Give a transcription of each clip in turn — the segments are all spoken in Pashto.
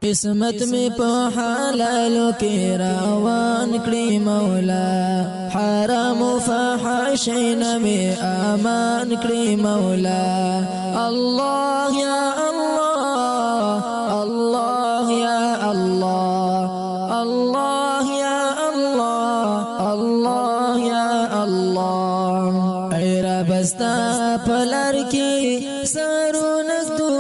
قسمت می په حلالو کې روان کړی مولا، حرام فحشین می امان کړی مولا. الله یا الله، الله یا الله، الله یا الله، الله یا الله. ای رب ستا پلار کې سرو نغدو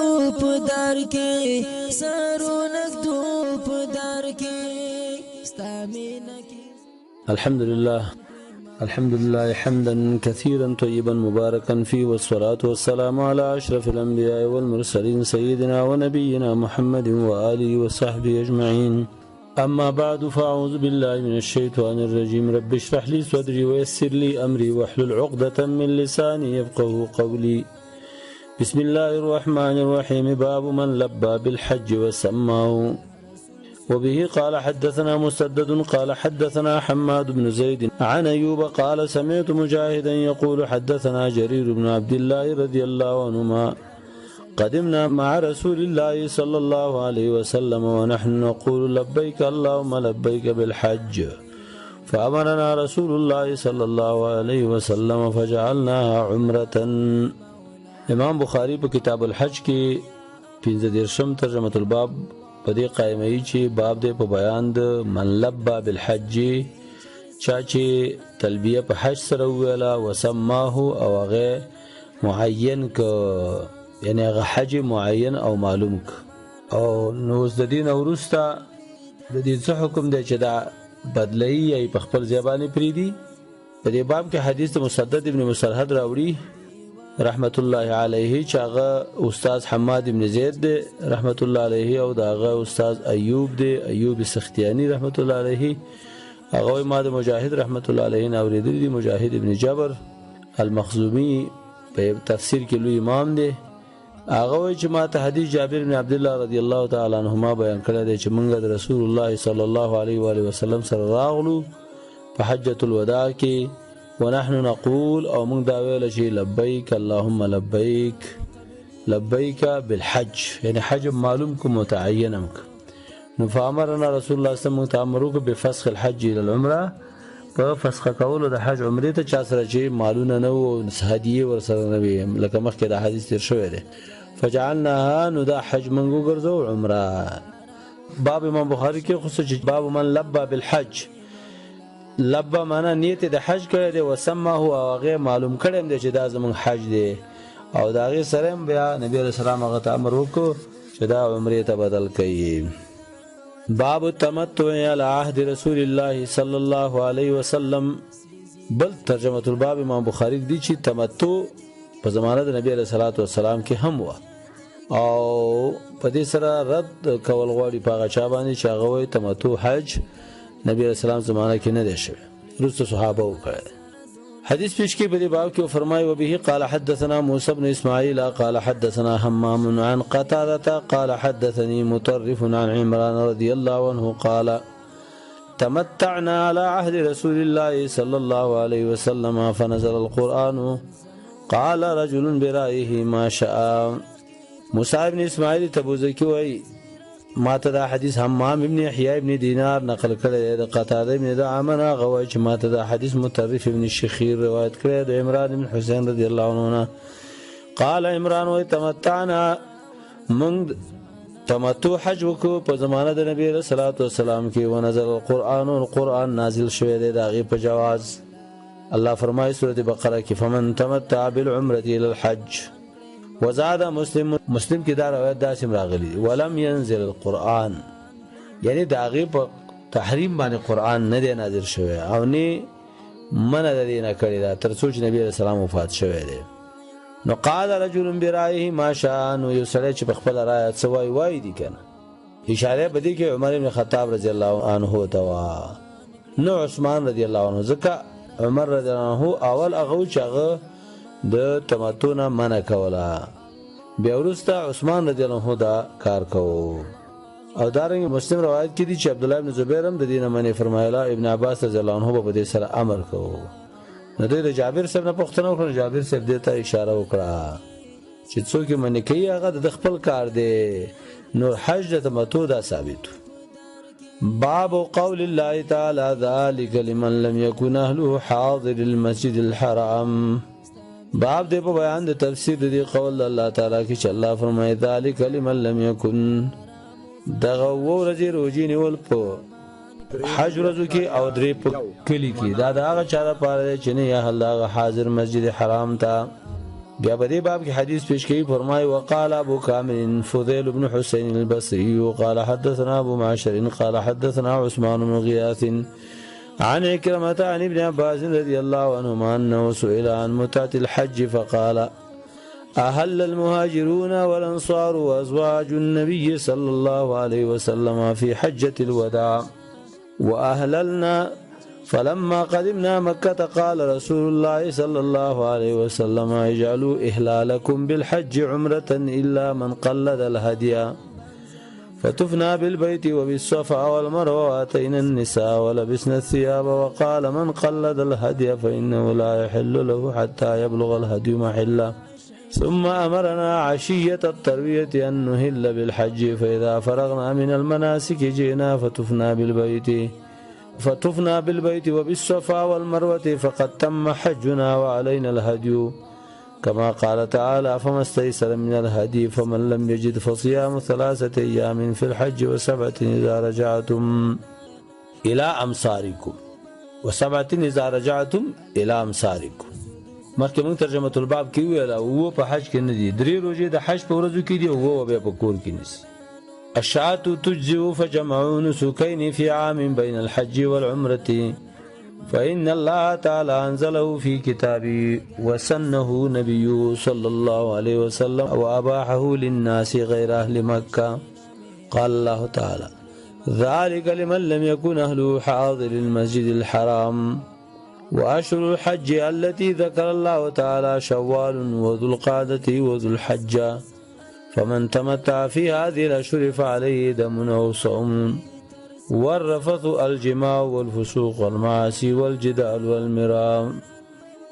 پدار کې، سرو نغدو پدار کې ستامینه کې. الحمد لله حمدا كثيرا طيبا مباركا فيه، والصلاة والسلام على أشرف الأنبياء والمرسلين سيدنا ونبينا محمد وآله وصحبه أجمعين. أما بعد، فأعوذ بالله من الشيطان الرجيم. رب اشرح لي صدري ويسر لي أمري واحلل عقدة من لساني يفقه قولي. بسم الله الرحمن الرحيم. باب من لبى بالحج وسماه. وبه قال حدثنا مسدد قال حدثنا حماد بن زيد عن أيوب قال سمعت مجاهدا يقول حدثنا جرير بن عبد الله رضي الله عنهما قدمنا مع رسول الله صلى الله عليه وسلم ونحن نقول لبيك اللهم لبيك بالحج، فأمرنا رسول الله صلى الله عليه وسلم فجعلناها عمرة. امام بخاری په کتاب الحج کې 15 ترجمه الباب په دې قائمه چې باب دې په بیان د من لبى بالحج، چا چې تلبیه په حج سره ویلا وسماه او هغه معین ک، یعنی هغه حج معین او معلوم ک. او نو د دین اورستا د دې څه حکم دی چې دا بدلئی ای په خپل ځبانه پریدي. په دې باب کې حدیث مسدد ابن مسرهد راوړي رحمت الله علیه چې هغه استاد حماد ابن زید دی رحمت الله علیه، او داغه استاد ایوب دی ایوب سختیانی رحمت الله علیه. هغه ما د مجاهد رحمت الله علیه اوریدلی دی، مجاهد ابن جبر المخزومی په تفسیر کې لوی امام دی. هغه چې ما ته حدیث جابر بن عبد الله رضی الله تعالی عنهما بیان کړی دی چې موږ د رسول الله صلی الله علیه و علیه وسلم سره راغلو په حجۃ الوداع کې، ونحن نقول او موږ دا ویل چې لبیک اللهم لبیک، لبیک بالحج، یعنی حج معلوم کو متعینم. نو فامرنا رسول الله صلی الله علیه وسلم امرو بفسخ الحج الى العمره، په فسخ کولو د حج عمره ته چا سره چې مالونه نه وو هدیه ور سره نه وي، لکه مخکې د حدیث تیر شوی دی. فجعلناها، نو دا حج منګو ګرځو عمره. باب امام بخاری کې خصوص باب من لبى بالحج. لبا معنا نیت د حج کړی دی، وسمه هو هغه معلوم کړم دی چې دا زمون حج دی، او دا غي سره بیا نبی رسول الله هغه ته امر وکړو چې دا عمره ته بدل کړي. باب التمتع علی عهد رسول الله صلی الله علیه وسلم. بل ترجمه الباب امام بخاری دی چې تمتع په زمانه د نبی رسول الله والسلام کې هم و، او په دې سره رد کول غواړي په هغه چا باندې چې هغه وي تمتع حج نبی علیہ السلام زمانہ کې نه دی شوی، رسول صحابه وکړه. حدیث پیش کې په دې باب کې فرمایي وبه قال حدثنا موسى بن اسماعيل قال حدثنا حمام عن قتادة قال حدثني مطرف عن عمران رضي الله عنه قال تمتعنا على عهد رسول الله صلى الله عليه وسلم فنزل القرآن قال رجل برأيه ما شاء. موسى بن اسماعيل تبوذکی وایي ما ته دا حدیث حمام ابن یحیی ابن دینار نقل کړی د قتاده ابن دعامه غوی چې ما ته دا حدیث مطرف ابن شخیر روایت کړی د عمران بن حسین رضی الله عنه قال عمران و تمتعنا، من تمتع حج وکړو په زمانه د نبی رسول الله والسلام کې، ونزل القرآن، القرآن نازل شوی دی دا غي په جواز. الله فرمایي سورۃ بقره کې فمن تمتع بالعمره الى الحج. وزاد مسلم کی دا روایت دا سم راغلی ولم ينزل القرآن، یعنی دا غي په تحریم باندې قرآن نه دی نازل شوی او نه منع دی نه کړی دا تر څو چې نبی رسول الله وفات شوی دی. نو قال رجل برایه ما شاء، نو یو سړی چې په خپل رایت سوای وای دی کنه، اشاره بدی کې عمر ابن خطاب رضی الله عنه توا، نو عثمان رضی الله عنه، ځکه عمر رضی الله عنه اول هغه چې هغه د تمتع منع کولا، بیا ورسته عثمان رضی الله عنه دا کار کوو. او دارنګ مسلم روایت کې دي چې عبد الله بن زبیر هم د دینه منی فرمایلا، ابن عباس رضی الله عنه په دې سره امر کوو. نو د جابر صاحب نه پوښتنه وکړه، جابر صاحب دې ته اشاره وکړه چې څوک منې کوي هغه د خپل کار دی. نور حج د تمتع دا ثابت. باب قول الله تعالی ذلك لمن لم يكن اهله حاضر المسجد الحرام. باب دې په بیان د تفسیر د قول الله تعالی کې چې الله فرمایي ذلك لمن لم يكن دغه ورځې روزي نیول په حج ورځو کې او درې په کلی کې دا هغه چا لپاره چې نه یا الله حاضر مسجد حرام ته. بیا په دې باب کې حدیث پیش کړي فرمایي وقال ابو كامل فضيل بن حسين البصري قال حدثنا ابو معشر قال حدثنا عثمان بن غياث عن عكرمة عن ابن عباس رضي الله عنهما انه سئل عن متعة الحج فقال أهل المهاجرون والأنصار وأزواج النبي صلى الله عليه وسلم في حجة الوداع وأهللنا فلما قدمنا مكة قال رسول الله صلى الله عليه وسلم اجعلوا إهلالكم بالحج عمرة إلا من قلد الهدي فتفنا بالبيت وبالصفا والمروة واتينا النساء ولبسنا الثياب وقال من قلد الهدي فإنه لا يحل له حتى يبلغ الهدي محله ثم أمرنا عشية التروية أن نهل بالحج فإذا فرغنا من المناسك جئنا فتفنا بالبيت وبالصفا والمروة فقد تم حجنا وعلينا الهدي كما قال تعالى فما استيسر من الهدي فمن لم يجد فصيام 3 أيام في الحج و7 إذا رجعتم إلى أمصاركم إلى أمصاركم. مخکې موږ ترجمه الباب کې ویل او په حج کې نه دي 3 روزې د حج په ورځو کې دي او بیا په کور کې نشي. الشاة تجزئ فجمعوا نسكين في عام بين الحج والعمرة فإن الله تعالى أنزله في كتابه وسنه نبيه صلى الله عليه وسلم وأباحه للناس غير أهل مكة. قال الله تعالى ذلك لمن لم يكن أهله حاضر المسجد الحرام وأشهر الحج التي ذكر الله تعالى شوال وذو القعدة وذو الحجة فمن تمتع في هذه الأشهر فعليه دم أو صوم والرفث الجماع والفسوق والمعاصي والجدال والمراء.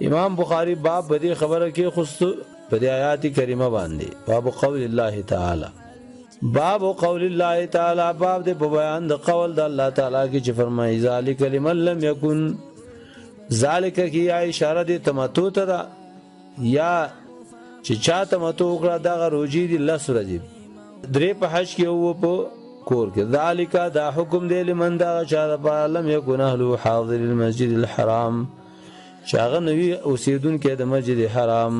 امام بخاری باب بدی خبره کې خص بدی آیات کریمه باندې باب قول الله تعالی باب قول الله تعالی باب د بیان د قول د الله تعالی کې چې فرمایي ذالک لمن لم يكن ذالک کی اشاره د تمتع ته یا چې چا تمتع وکړه دا روزي دي الله سورجي 3 په حج کې او په کور کې ذالک دا حکم دی لمن دا چا لم يكن اهل حاضر المسجد الحرام شاغه نوی اوسیدون کې د مسجد حرام.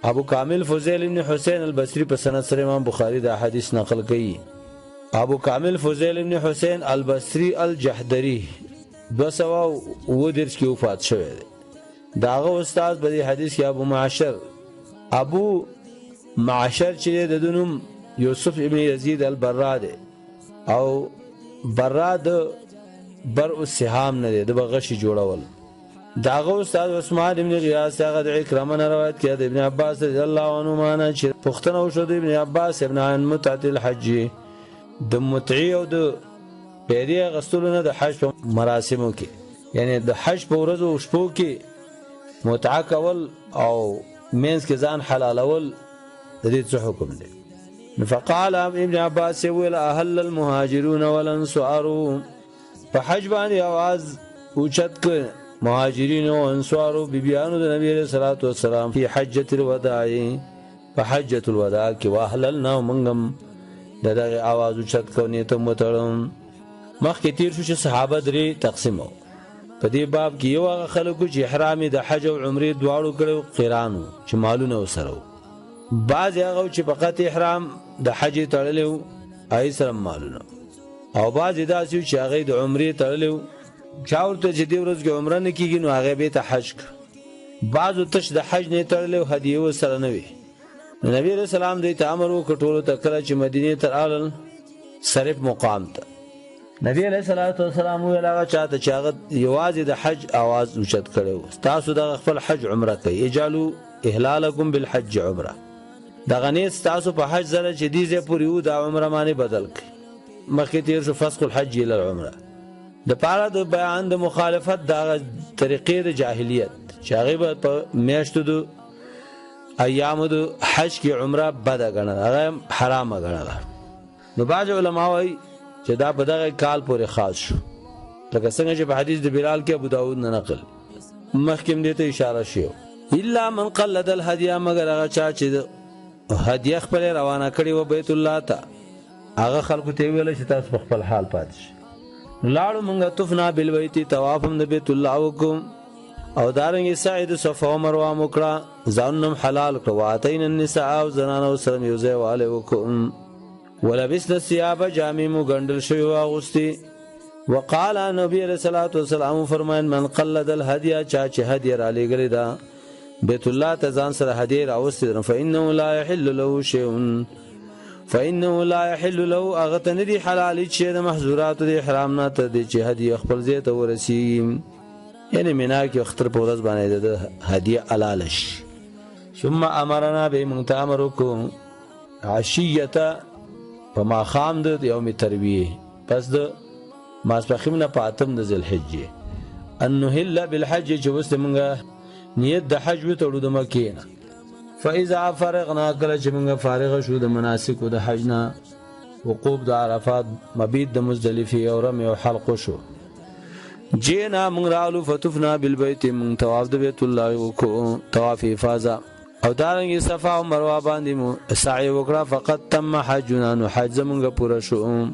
ابو کامل فضیل ابن حسین البصری په سند سره امام بخاری دا حدیث نقل کړي. ابو کامل فضیل ابن حسین البصری الجحدری 210 کې وفات شوی دی. داغه استاد په دې حدیث کې ابو معشر چې د دنوم یوسف ابن یزید البرا دی او برا د برء السهام نه دی د بغشي جوړول. داغه استاد عثمان ابن غیاث هغه د اکرامه روایت کړي د ابن عباس رضی الله عنهما چې پښتنه وشو د ابن عباس ابن عن متعه الحج د متعی او د پیری غسلونه د حج په مراسمو کې یعنی د حج په ورځو او شپو کې متعه کول او مینس کې ځان حلالول د دې څه حکم دی. فقال ابن عباس ویل اهل المهاجرون والانصار په حج باندې आवाज اوچت کړ مهاجرین او انصار بیبیانو د نبی صلی الله علیه وسلم په حجۃ الوداع په حجۃ الوداع کې واهللنا منغم دغه आवाज اوچت کو نیته متړم. مخکې تیر شو چې صحابه درې تقسیمو په دې باب کې یو هغه خلکو چې احرام د حج او عمره دواړو کړو قرانو چې مالونه وسره بعض هغه چې فقط احرام د حج تړلو آی سره مالونه او بعض داسې چې هغه د عمره تړلو چاورته چې دی ورځ کې عمره نه کیږي نو هغه به ته حج بعض تش د حج نه تړلو هدیه وسره نه وي. نبی رسول الله دې ته امر وکړو ته کله چې مدینه ته آل صرف مقام ته نبی علیہ الصلوۃ والسلام ویلا چاته چاغه یوازې د حج आवाज اوچت کړو تاسو د خپل حج عمره کوي اجالو احلالکم بالحج عمره دا غنیس تاسو په حج زره چې دې زه پوری و د عمره باندې بدل کړي. مخکې تیر شو فسخ الحج الى العمره د پاره د بیان د مخالفت د طریقې د جاهلیت چې هغه په میاشتو د ایام د حج کې عمره بده ګڼل هغه حرام ګڼل. نو بعض علما وايي چې دا په دغه کال پورې خاص شو، لکه څنګه چې په حدیث د بلال کې ابو داود نه نقل مخکې دې ته اشاره شوی. الا من قلد الهدي، مگر هغه چا چې هدیه خپل روانه کړی و بیت الله ته، هغه خلکو ته ویل چې تاسو خپل حال پاتې شئ. لاړو مونږه طفنا بالبیت، طواف هم د بیت الله وکم، او دارنګ سعید صفا او مروه وکړه، ځانم حلال کړ. واتین النساء، او زنانو سره یوځای والے وکم. ولبسنا الثياب، جامې مو ګندل شوی واغوستي. وقال نبی علیہ الصلوۃ والسلام فرمایل من قلد الهدي، چا چې هدیه را لګری دا بیت الله ته ځان سره هدیه راوستي، فانه لا يحل له شيء، فانه لا يحل له، اغه ته ندي حلال چې د محظورات د احرام نه ته دي چې هدیه خپل ځای ته ورسی. یعنی مینا کې اختر په ورځ باندې د هدیه علالش. ثم امرنا بمنتامرکم عشیه، فما خام د یوم ترویه، پس د ماسپخیم نه پاتم د ذل حجه، ان نهل بالحج، چې وسته مونږه نیت د حج وتړو د مکې نه. فاذا فرغنا، کله چې مونږه فارغ شو د مناسکو د حج نه، وقوف د عرفات، مبیت د مزدلفه او رمي او حلق شو، جینا مونږ رالو فتفنا بالبیت، مونږ طواف د بیت الله وکړو، طواف افاضه، او دارنګ صفا او مروه باندې مو سعی وکړه. فقط تم حجنا، نو حج زمونږه پوره شو.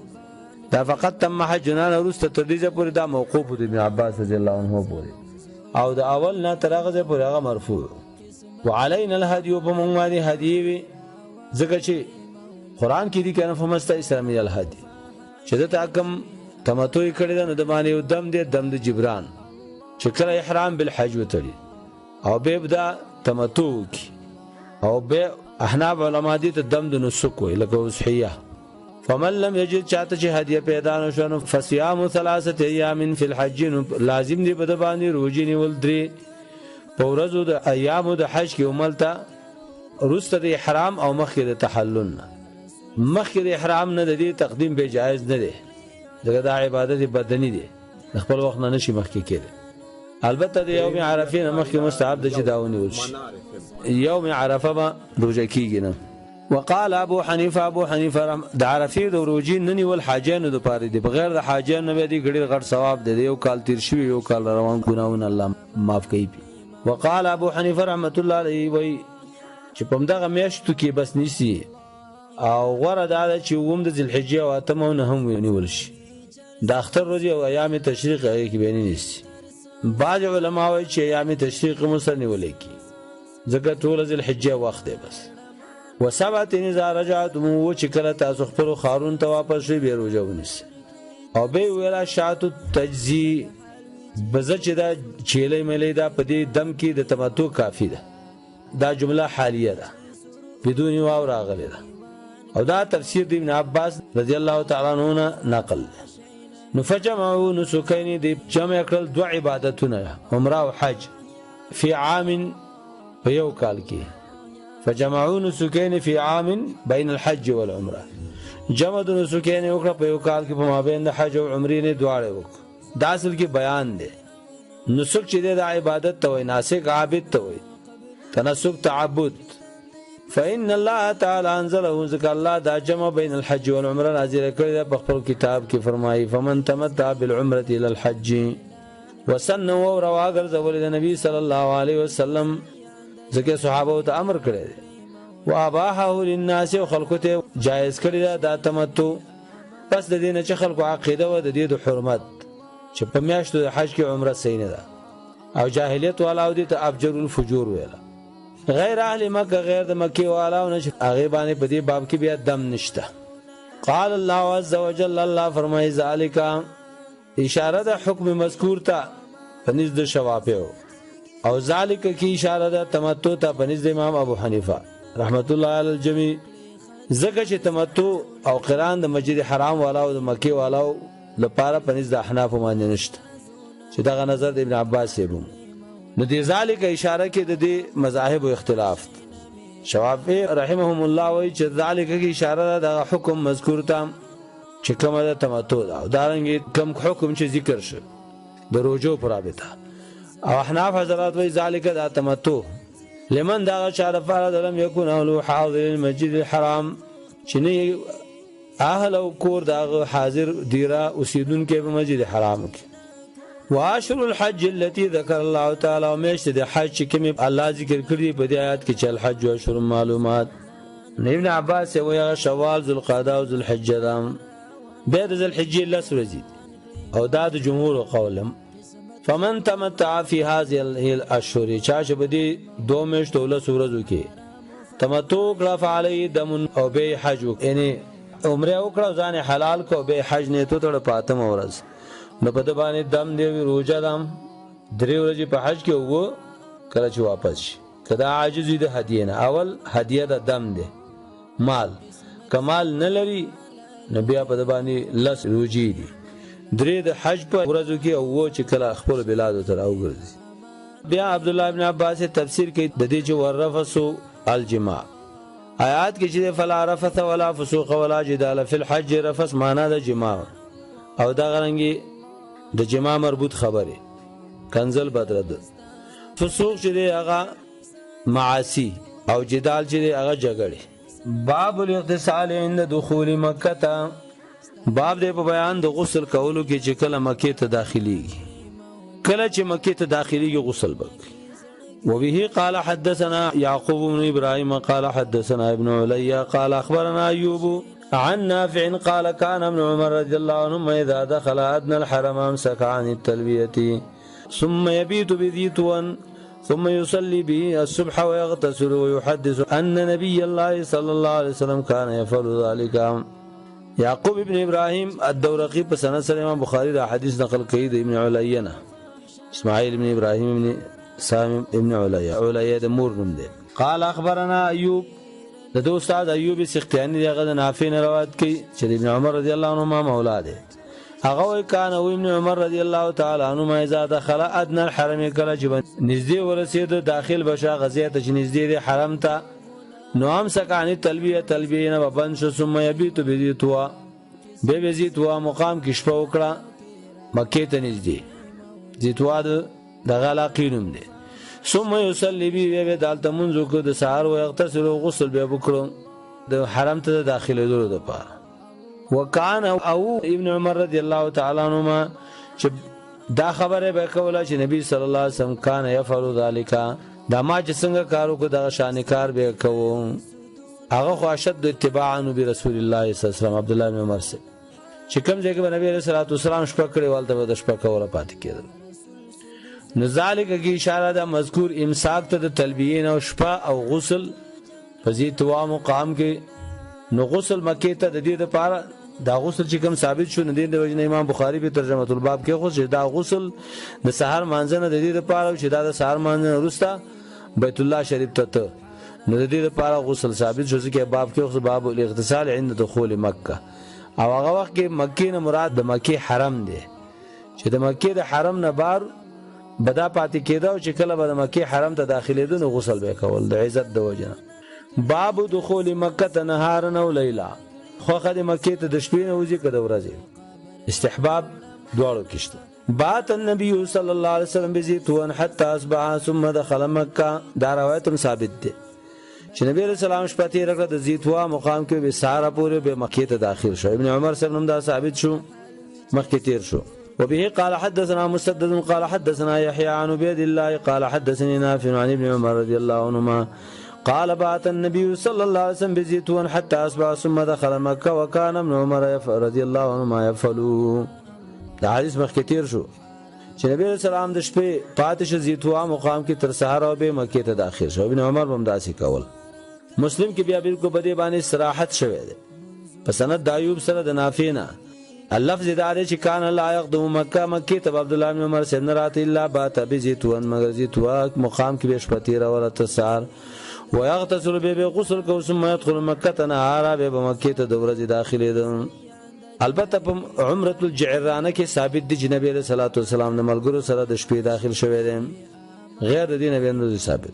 دا فقط تم حجنا ورسته تر دې پورې دا موقوف د ابن عباس رضی الله عنه پورې، او د اول نه تر هغه پورې هغه مرفوع. وعلينا الهدي، وبمون باندې هدی وي، ځکه چې قران کې دي کنه فمست اسلامي الهدي، چې د تاکم تمتع کړی دا نو د باندې دم دې دم د جبران، چې کله احرام بالحج وتړي او به بدا تمتع کی، او به احناف علما دي ته دم د نسک وي لکه وصحیه. فمن لم یجد، چاته چې هدیه پیدا نشو، فصيام 3 ایام فی الحج، لازم دی بده باندې روزي نیول 3 په ورځو د ایامو د حج کې عملته رسته د احرام او مخکې د تحلل. مخکې د احرام نه د دې تقدیم به جایز نه دی، ځکه دا عبادت بدني دی، خپل وخت نه نشي مخکې کېده. البته د یوم عرفه نه مخکې مستحب دی چې داونی وشي، یوم عرفه به روزه کیږي نه. وقال ابو حنیفه، ابو حنیفه د عرفه د روزي نه نیول حاجانو د پاره دی، بغیر د حاجانو به دی ګډیر غټ ثواب دی، یو کال تیر شوی یو کال روان ګناونه الله معاف کوي. وقال ابو حنیفه رحمت الله علیه وی چې په دغه میاشتو کې بس نیسی، او غوړه دا چې ووم د ذل حجه او اتمه نه هم ونیول شي، د اختر ورځ او ایام تشریق هغه کې به نه نیسی. بعض علما وايي چې ایام تشریق مسر نیول کی، ځکه ټول ذل حجه وخت دی بس. وسبت اذا رجعتم، و چې کله تاسو خپل خارون ته واپس شئ به روزه ونیسئ. او به ویلا شات تجزی، بزه چې دا چیلې ملې دا په دې دم کې د تمتع کافی ده، دا جمله حالیه ده بدون واو راغلی ده، او دا تفسیر د ابن عباس رضی الله تعالی عنہ نقل. نو فجمعوا نسکین، دی جمع کړل 2 عبادتونه، عمره او حج، فی عام په یو کال کې. فجمعوا نسکین فی عام بین الحج والعمره، جمع د نسکین وکړه په یو کال کې په مابین د حج او عمرې نه دواړه وکړه. دا اصل کې بیان دی. نسک چې د عبادت ته وای، ناسک عابد ته وای، تنسک تعبد. فإن الله تعالی انزله، ذکر الله دا جمع بین الحج والعمره نازل کړی په خپل کتاب کې، فرمایي فمن تمتع بالعمره الى الحج وسن ورواغر زول د نبی صلی الله علیه وسلم، ځکه صحابه ته امر کړی دی. واباحه للناس، خلقو ته جایز کړی دا تمتع، پس د دې نه چې خلقو عقیده و د دې د حرمت چې په میاشتو د حج کې عمره صحیح نه ده، او جاهلیت والاو دي ته افجر الفجور ویلا. غیر اهل مکه، غیر د مکی والاو نه هغه باندې په دې باب کې بیا دم نشته. قال الله عز وجل، الله فرمایي ذالک، اشاره د حکم مذکور ته پنځ د شوافیو، او ذالک کی اشاره د تمتع ته پنځ د امام ابو حنیفه رحمت الله علی الجميع، زکه چې تمتع او قران د مسجد حرام والاو د مکی والاو لپاره پنځ د احناف باندې نشته، چې دغه نظر د ابن عباس یې نو دې ذالک اشاره کې د دې مذاهب او اختلاف. شوافی رحمهم الله وایي چې ذالک کی اشاره د حکم مذکور ته چې کومه د تمتع ده، او دارنګ کوم حکم چې ذکر شو د روزو پر رابطه. او احناف حضرات وایي ذالک د تمتع لمن دا چا فرض لم يكن اهل حاضر المسجد الحرام چنی اهل او کور دا حاضر دیرا اوسیدون کې په مسجد حرام کې. واشهر الحج التي ذكر الله تعالی ومشت د حج کې الله ذکر کړی په دې آیات کې چې الحج اشهر معلومات. ابن عباس وی شوال ذو القعده او ذو الحجه دام به ذو الحجه لسرزي او دا د جمهور قولم. فمن تمتع في هذه الاشهر چاش بدی دو مشت ول سورزو کې تمتع کړه فعلی دم او به حج یعنی عمره وکړه ځان حلال کو به حج نه ته تړ پاتم ورځ نو په د باندې دم دی روزه دم درې ورځې په حج کې وو کله چې واپس شي کدا عاجز دي هدیه نه اول هدیه د دم دی مال کمال نه لري نبي په د باندې لس روجي دي درې د حج په ورځو کې او چې کله خپل بلاد ته راوګرځي. بیا عبد الله ابن عباس تفسیر کوي د دې چې ورفسو الجماع آیات کې چې فلا رفث ولا فسوق ولا جدال فی الحج رفث معنا د جماع او دا غرنګي د جماع مربوط خبره کنزل بدرد. فسوق چې هغه معاصی او جدال چې هغه جګړه. باب الاغتسال عند دخول مکه ته باب دې په بیان د غسل کولو کې چې کله مکه ته داخليږي کله چې مکه ته داخليږي غسل وکړي. وبه قال حدثنا يعقوب بن ابراهيم قال حدثنا ابن علي قال اخبرنا ايوب عن نافع قال كان ابن عمر رضي الله عنهما اذا دخل ادنى الحرم امسك عن التلبيه ثم يبيت بذيتوان ثم يصلي به الصبح ويغتسل ويحدث ان نبي الله صلى الله عليه وسلم كان يفعل ذلك. يعقوب ابن ابراهيم الدورقي په سند سره امام بخاري دا حدیث نقل کړي د ابن علينا اسماعيل ابن ابراهيم ابن سام ابن عليا د مور نوم دی. قال اخبرنا ايوب د استاد ايوب سختياني دغه د نافع روایت کوي چې ابن عمر رضی الله عنهما مولا دی. هغه کان او ابن عمر رضی الله تعالی عنهما اذا دخل ادنى الحرم کله چې نږدې ورسېد داخل بشا غزیه ته نږدې حرم ته نو هم سکانی تلبیه نه وبن شو ثم یبیت بذیتوا به بذیتوا مقام کې شپه وکړه مکه ته نږدې ذیتوا د غلاقینم دی. ثم یصلی به دالته منځو کو د سحر او اغتسل او غسل به وکړو د حرم ته داخله درو د پاره. وکانه او ابن عمر رضی الله تعالی عنهما چې دا خبره به کوله چې نبی صلی الله علیه وسلم کان یفعل ذلک دا ما چې څنګه کارو کو د شان کار به کوو هغه خو اشد اتباعا برسول الله صلی الله علیه وسلم. عبد الله بن عمر سے چې کوم ځای کې نبی علیہ الصلوۃ والسلام شپه کړي والته د شپه کوله پاتې کېدل. نذالک کی اشاره ده مذکور امساک ته د تلبیه او شپه او غسل فزیت وا مقام کې نو غسل مکه ته د دې لپاره دا غسل چې کوم ثابت شو نه د وجه امام بخاری په ترجمه الباب کې خو دا غسل د سحر مانځنه د دې لپاره چې دا د سحر مانځنه وروسته بیت الله شریف ته نو د دې لپاره غسل ثابت شو چې باب کې خو باب الاغتسال عند دخول مکه او هغه وخت کې مکه نه مراد د مکه حرم دی چې د مکه د حرم نه بار بدا پاتې کېده او چې کله به د مکه حرم ته داخلي دو غسل به کول د عزت د وجه. باب دخول مکه نهارا او لیلا خو خد مکه ته د شپې نه وځي کده ورځي استحباب دواړو کېشته. بات النبي صلى الله عليه وسلم بزيتون حتى اصبح ثم دخل مکه دا روایت هم ثابت ده چې نبی رسول الله شپه تیر کړه د زیتوا مقام کې به ساره پورې به مکه ته داخل شو. ابن عمر سره هم دا ثابت شو مکه تیر شو. وبه قال حدثنا مسدد قال حدثنا يحيى عن عبيد الله قال حدثني نافع عن ابن عمر رضي الله عنهما قال بعث النبي صلى الله عليه وسلم بزيتون حتى اصبح ثم دخل مكه وكان ابن عمر رضي الله عنهما يفعلوا. دا حدیث مخکې تیر شو چې نبی رسول الله د شپې پاتې ش زیتوا مقام کې تر سحر او به مکه ته داخل شو. ابن عمر هم داسې کول. مسلم کې بیا بالکل بده باندې صراحت شوه ده په سند د ایوب سره د نافع نه اللفظ دار چې کان لا يقدم مکه ته عبد الله بن عمر سن رات الا بات بزيتون مگر زیتوا مقام کې به شپه تیر او تر سحر ويغتسل به غسل کو ثم يدخل مکه نهارا به مکه ته د ورځې داخلي ده. البته په عمره الجعرانه کې ثابت دي چې نبی رسول الله صلی الله علیه وسلم ملګرو سره د شپې داخل شوی دی غیر د دې نه به ثابت.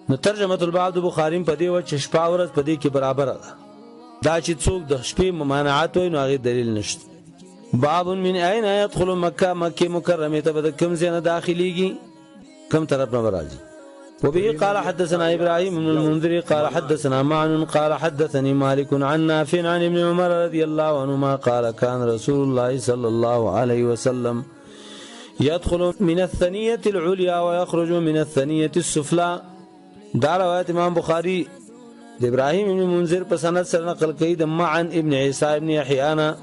نو ترجمه الباب د بخاری په دی و چې شپه ورځ په دې کې برابر ده دا چې څوک د شپې ممانعت وي نو هغه دلیل نشته. باب من اين يدخل مکه مکه مکرمه ته د کوم ځای نه داخليږي کوم طرف نه راځي وبه قال حدثنا ابراهيم بن المنذر قال حدثنا معن قال حدثني مالك عن نافع عن ابن عمر رضي الله عنهما قال كان رسول الله صلى الله عليه وسلم يدخل من الثنية العليا ويخرج من الثنية السفلى. دا روایت امام بخاری د ابراهيم ابن منذر په سند سره نقل کړي د معن ابن عیسی ابن یحیانا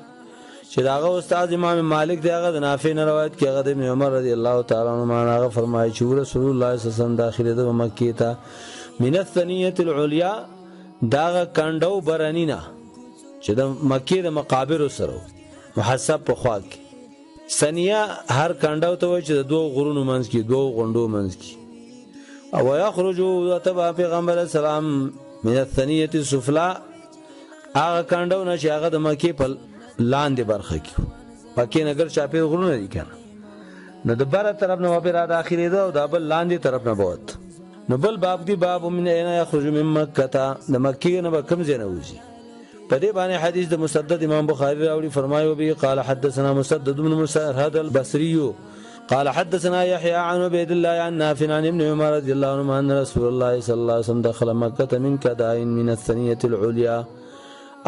چې داغه استاد امام مالک دغه د نافع نه روایت کړي. هغه د ابن عمر رضی الله تعالی عنهما هغه فرمایي چې رسول الله صلی الله علیه وسلم داخله د مکه ته من الثنیه العلیا داغه کندو برنینا چې د مکه د مقابر سره محسب په خوا کې ثنیه هر کندو ته وایي چې د دوه غرونو منځ کې دوه غونډو منځ کې او یخرجوا تبع پیغمبر اسلام من الثنیه السفلى هغه کندو نه چې هغه د مکه په لاندې برخه کې پکې نګر چاپیر غرونه دي کنه نو د بره طرف نه وبره داخلي ده او د بل لاندې طرف نه بوت. نو بل باب دی باب من اين يخرج من مکه د مکه نه به کوم ځای نه وځي. په دې باندې حدیث د مسدد امام بخاری راوړي فرمایو به قال حدثنا مسدد بن مسرهد البصري قال حدثنا يحيى عن عبيد الله عن نافع عن ابن عمر رضي الله عنهما ان رسول الله صلى الله عليه وسلم دخل مكة من كداء من الثنية العليا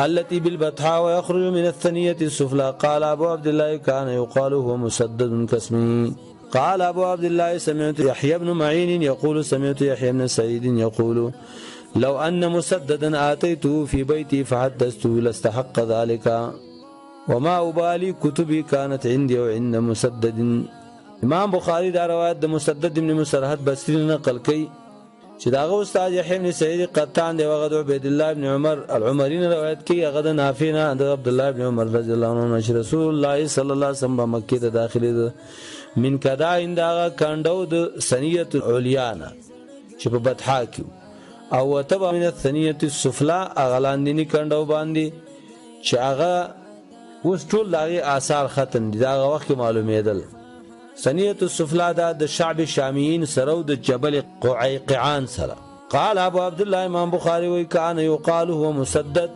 التي بالبطحاء ويخرج من الثنية السفلى. قال أبو عبد الله كان يقال هو مسدد كاسمه. قال أبو عبد الله سمعت يحيى بن معين يقول سمعت يحيى بن سعيد يقول لو أن مسددا آتيته في بيتي فحدثته لاستحق ذلك وما أبالي كتبي كانت عندي وعند مسدد. امام بخاری دا روایت د مسدد ابن مسرهد بصری نقل کړي چې داغه استاد یحیی بن سعید قطان دی وغد عبید الله ابن عمر العمرین روایت کړي هغه د نافع نه د عبد الله ابن عمر رضی الله عنه چې رسول الله صلی الله علیه وسلم مکه ته داخلي من کدا انداغه کاندو د ثنیه العلیانا چې په بطحا کې او تبع من الثنیه السفلى اغلاندنی کاندو باندې چې هغه اوس ټول دغه آثار ختم دي دغه وخت معلومېدل. ثنیه السفلى د شعب شامیین سره د جبل قعیقعان سره. قال ابو عبد الله امام بخاری وی کان یقال هو مسدد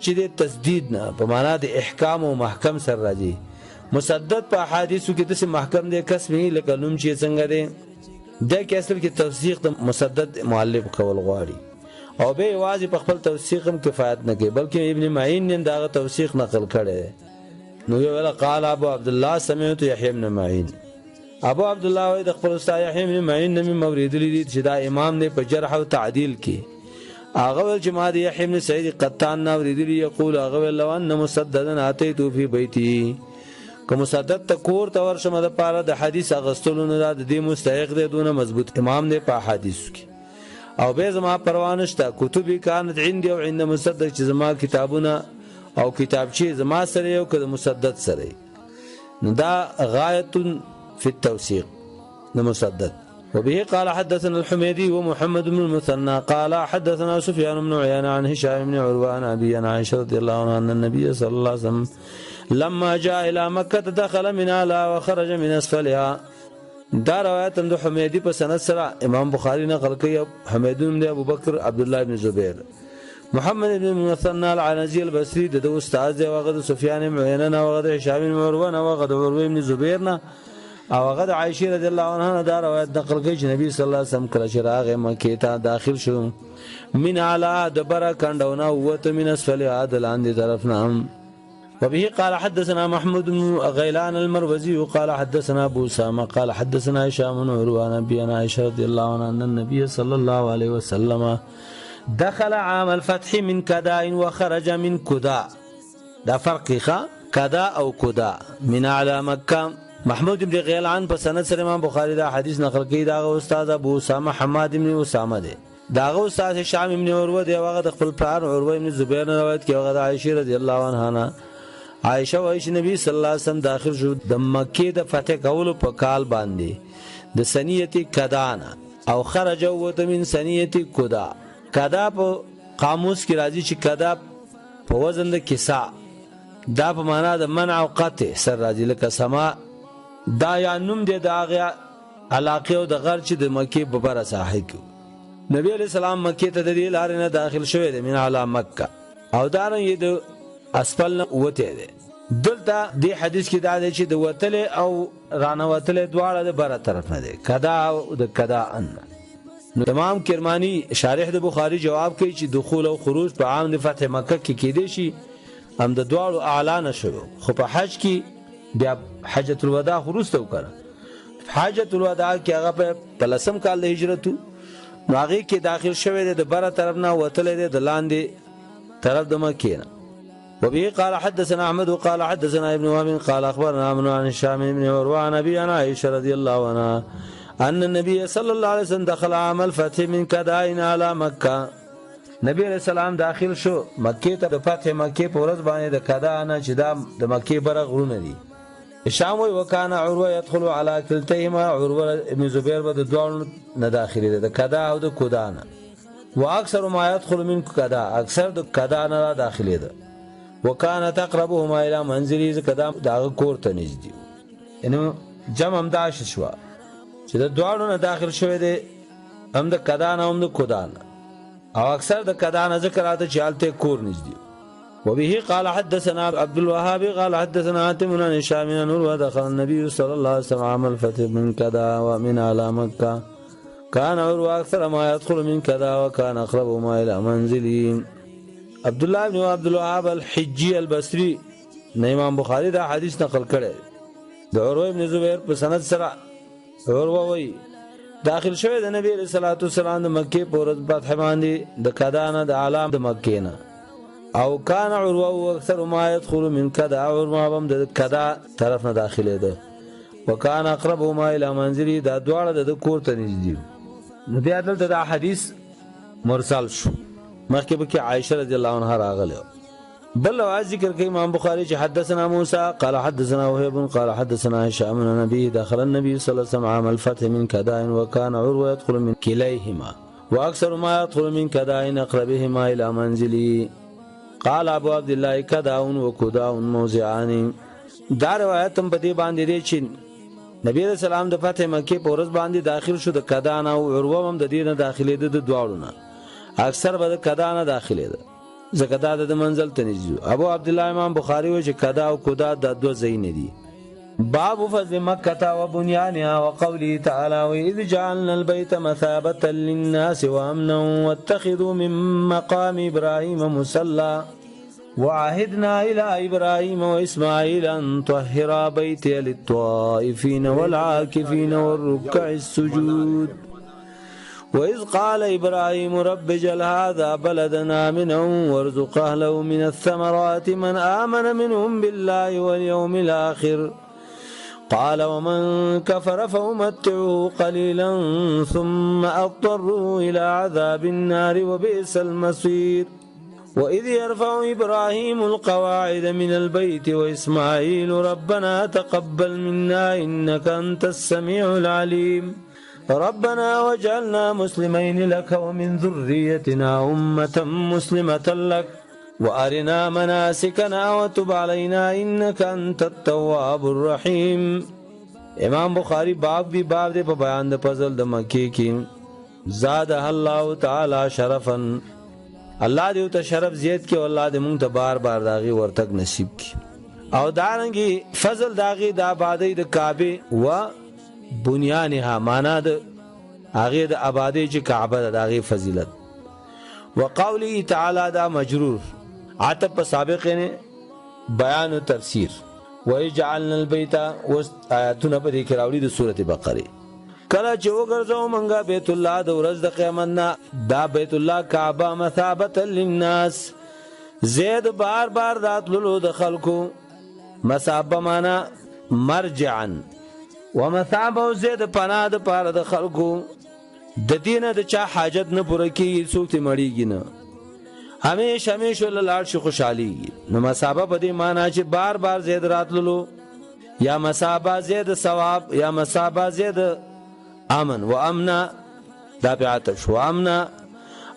چې د تسدید نه په معنا د احکام او محکم سره راځي. مسدد په حدیثو کې د محکم د قسمه لکه نوم چې څنګه دی د کې اصل کې توثیق د مسدد مؤلف کول غواړي او به واځي په خپل توثیق هم کفایت نه کوي بلکې ابن معین نے دا توثیق نقل کړي. نو ویل قال ابو عبد الله سمعت يحيى بن معين. ابو عبد الله وی د خپل استاد يحيى بن معين نوم موریدلی دي چې دا امام دی په جرح او تعدیل کې. هغه ول چې ما د يحيى بن سعيد قطان نوریدلی یقول هغه ول لو ان مسددا اتيت في بيتي کوم مسدد ته کور ته ورشم د پاره د حدیث اغستلو نه د دې مستحق دی دونه مضبوط امام دی په حدیث کې او به زما پروانشته کتبی کانت عندي او عند مسدد چې زما کتابونه او کتابچه زما سره یو کده مسدد سره نو دا غایت فی التوثیق نو مسدد. وبه قال حدثنا الحميدي ومحمد بن المثنى قال حدثنا سفيان بن عيينة عن هشام بن عروة عن أبي عائشة رضي الله عنها أن النبي صلى الله عليه وسلم لما جاء إلى مكة دخل من أعلى وخرج من أسفلها. دا روایت د حميدي په سند سره امام بخاری نقل کوي. حميد بن ابو بکر عبد الله بن زبير محمد بن المثنى العنزي البصري د استاد دی وغد سفيان بن عيينة وغد هشام بن عروة وغد عروة بن زبير او وغد عائشة رضي الله عنها دا روایت نقل کوي چې نبی صلی الله علیه وسلم کله چې راغی مکه ته داخل شو من اعلى دبر کندونه وته من اسفل عدلان طرفنا. وبه قال حدثنا محمود بن غيلان المروزي قال حدثنا ابو اسامه قال حدثنا هشام بن عروة عن ابي عائشة رضي الله عنها ان النبي صلى الله عليه وسلم دخل عام الفتح من كداء وخرج من كداء. دا فرق كداء او كداء من اعلى مكه. محمود بن غيلان په سند سره امام بخاری دا حدیث نقل کړي. دا استاد ابو اسامه حماد بن اسامه دی. دا استاد هشام بن عروة دی هغه د خپل پلار عروة بن زبیر نه روایت کوي. هغه عائشه رضی الله عنها عائشه وایي چې نبی صلی الله علیه وسلم داخل شو د مکه د فتح کولو په کال باندې د سنیه کدانا او خرج وته من سنیه کدا. کدا په قاموس کې راځي چې کدا په وزن د کسا دا په معنا د منع او قطع سر راځي لکه سما دا یا نوم دی د هغه علاقه او د غر چې د مکه په بره ساحه کې نبی علیہ السلام مکه ته د دې لارې نه داخل شوی دی من اعلی مکه او دا نه د اسفل نه وته دی. دلته د حدیث کې دا دی چې د وتل او رانه وتل دواړه د بره طرف نه دی کدا او د کدا ان امام کرمانی شارح د بخاری جواب کوي چې دخول او خروج په عام د فتح مکه کې کېدې شي هم د دواړو اعلان شوه، خو په حج کې بیا حجۃ الوداع خروج ته وکړه. حجۃ الوداع کې هغه په لسم کال د هجرت نو هغه کې داخل شوی دی د بره طرف نه وتلی دی د لاندې طرف د مکې نه. وبه قال حدثنا احمد وقال حدثنا ابن وهب قال اخبرنا عمرو عن هشام بن عروه عن ابي عائشه رضي الله عنها ان النبي صلى الله عليه وسلم دخل عام الفتح من كدائن على مكه. نبی علیہ السلام داخل شو مکې ته د فتح مکې په ورځ باندې د کدا نه چې د مکې بره غرونه دي. هشام وی وکانه عروه يدخل على كلتيهما، عروه ابن زبير به د دوه نه داخلي د کدا او د کودا نه، واکثر ما يدخل من کدا، اکثر د کدا نه داخلي ده. وکانه تقربهما الى منزلي، کدا داغه کور ته نږدې، یعنی جمع هم داش شو چې د دوه نه داخل شوی دی، هم د کدا نه هم د کودا نه، او اکثر د کدا نه ذکر راته چالته کور نږدې. وبه قال حدثنا عبد الوهاب قال حدثنا عاصم بن هشام بن عروه دخل النبي صلى الله عليه وسلم عام الفتح من كدا ومن على مكه كان عروه اكثر ما يدخل من كدا وكان اقرب ما الى منزله. عبد الله بن عبد الوهاب الحجي البصري نه امام بخاری دا حدیث نقل کړي د عروه ابن زبیر په سند سره. عروه وی داخل شوی د نبی صلی الله علیه وسلم د مکې په ورځ فتح باندې د کدا نه د عالم د مکې نه، او کان عروه اکثر ما يدخل من کدا، عروه هم د کدا طرف نه داخله ده. وکان اقرب ما الى منزلي، دا دواړه د کور ته نږدې. نو بیا دلته دا حدیث مرسل شو، مخکې به کې عائشه رضی الله عنها راغله. بل او ذکر کوي امام بخاری چې حدثنا موسی قال حدثنا وهيب قال حدثنا هشام بن النبي دخل النبي صلى الله عليه وسلم عام الفتح من كدا وكان عروه يدخل من كليهما واكثر ما يدخل من كدا اقربهما الى منزلي. قال ابو عبد الله كداون وكداون موضعان. دا روایت هم په دې باندې دی چې نبی رسول الله د فتح مکه په ورځ باندې داخل شو د کدا نه، او عروه هم د دې نه داخلي د دواړو نه، اکثر به د کدا نه داخلي ده ځکه دا د منزل ته نږدې. ابو عبد الله امام بخاری وایي چې کدا او کدا د دوه ځای نه دي. باب فضل مکه وبنيانها وقوله تعالى واذ جعلنا البيت مثابة للناس وامنا واتخذوا من مقام ابراهيم مصلى وعهدنا الى ابراهيم واسماعيل ان طهرا بيتي للطائفين والعاكفين والركع السجود. وإذ قال إبراهيم رب اجعل هذا بلدنا آمنا وارزق أهله من الثمرات من آمن منهم بالله واليوم الآخر قال ومن كفر فأمتعه قليلا ثم أضطره إلى عذاب النار وبئس المصير. وإذ يرفع إبراهيم القواعد من البيت وإسماعيل ربنا تقبل منا إنك أنت السميع العليم ربنا واجعلنا مسلمين لك ومن ذريتنا أمة مسلمة لك وأرنا مناسكنا وتب علينا إنك أنت التواب الرحيم. امام بخاری باب دی باب دی په بیان د فضل د مکې کې زادها الله تعالی شرفا، الله دې ته شرف زیات کې، او الله دې مونږ ته بار بار داغي ورتګ نصیب کې، او دارنګي فضل داغي د آبادی د کعبه و بنیانها، معنا د هغه د آبادی چې کعبه داغي فضیلت. وقوله تعالی دا مجرور عطف په سابق نه بیان او تفسیر. وجعلنا البيت آیاتونه په دې کې راوړي د سورته بقره. کله چې وګرځو مونږه بیت الله د ورځ د قیامت نه، دا بیت الله کعبه مثابه للناس، زید بار بار راتللو د خلکو، مثابه معنا مرجعا، ومثابه زید پناه د پاره د خلکو، د دینه د چا حاجت نه پوره کی، څوک ته مړیږي نه، همیشه لاړ شي خوشحالي. نو مثابه په دې معنا چې بار بار زید راتللو، یا مثابه زید ثواب، یا مثابه زید امن و امنا، دا پیاتب شو امنا،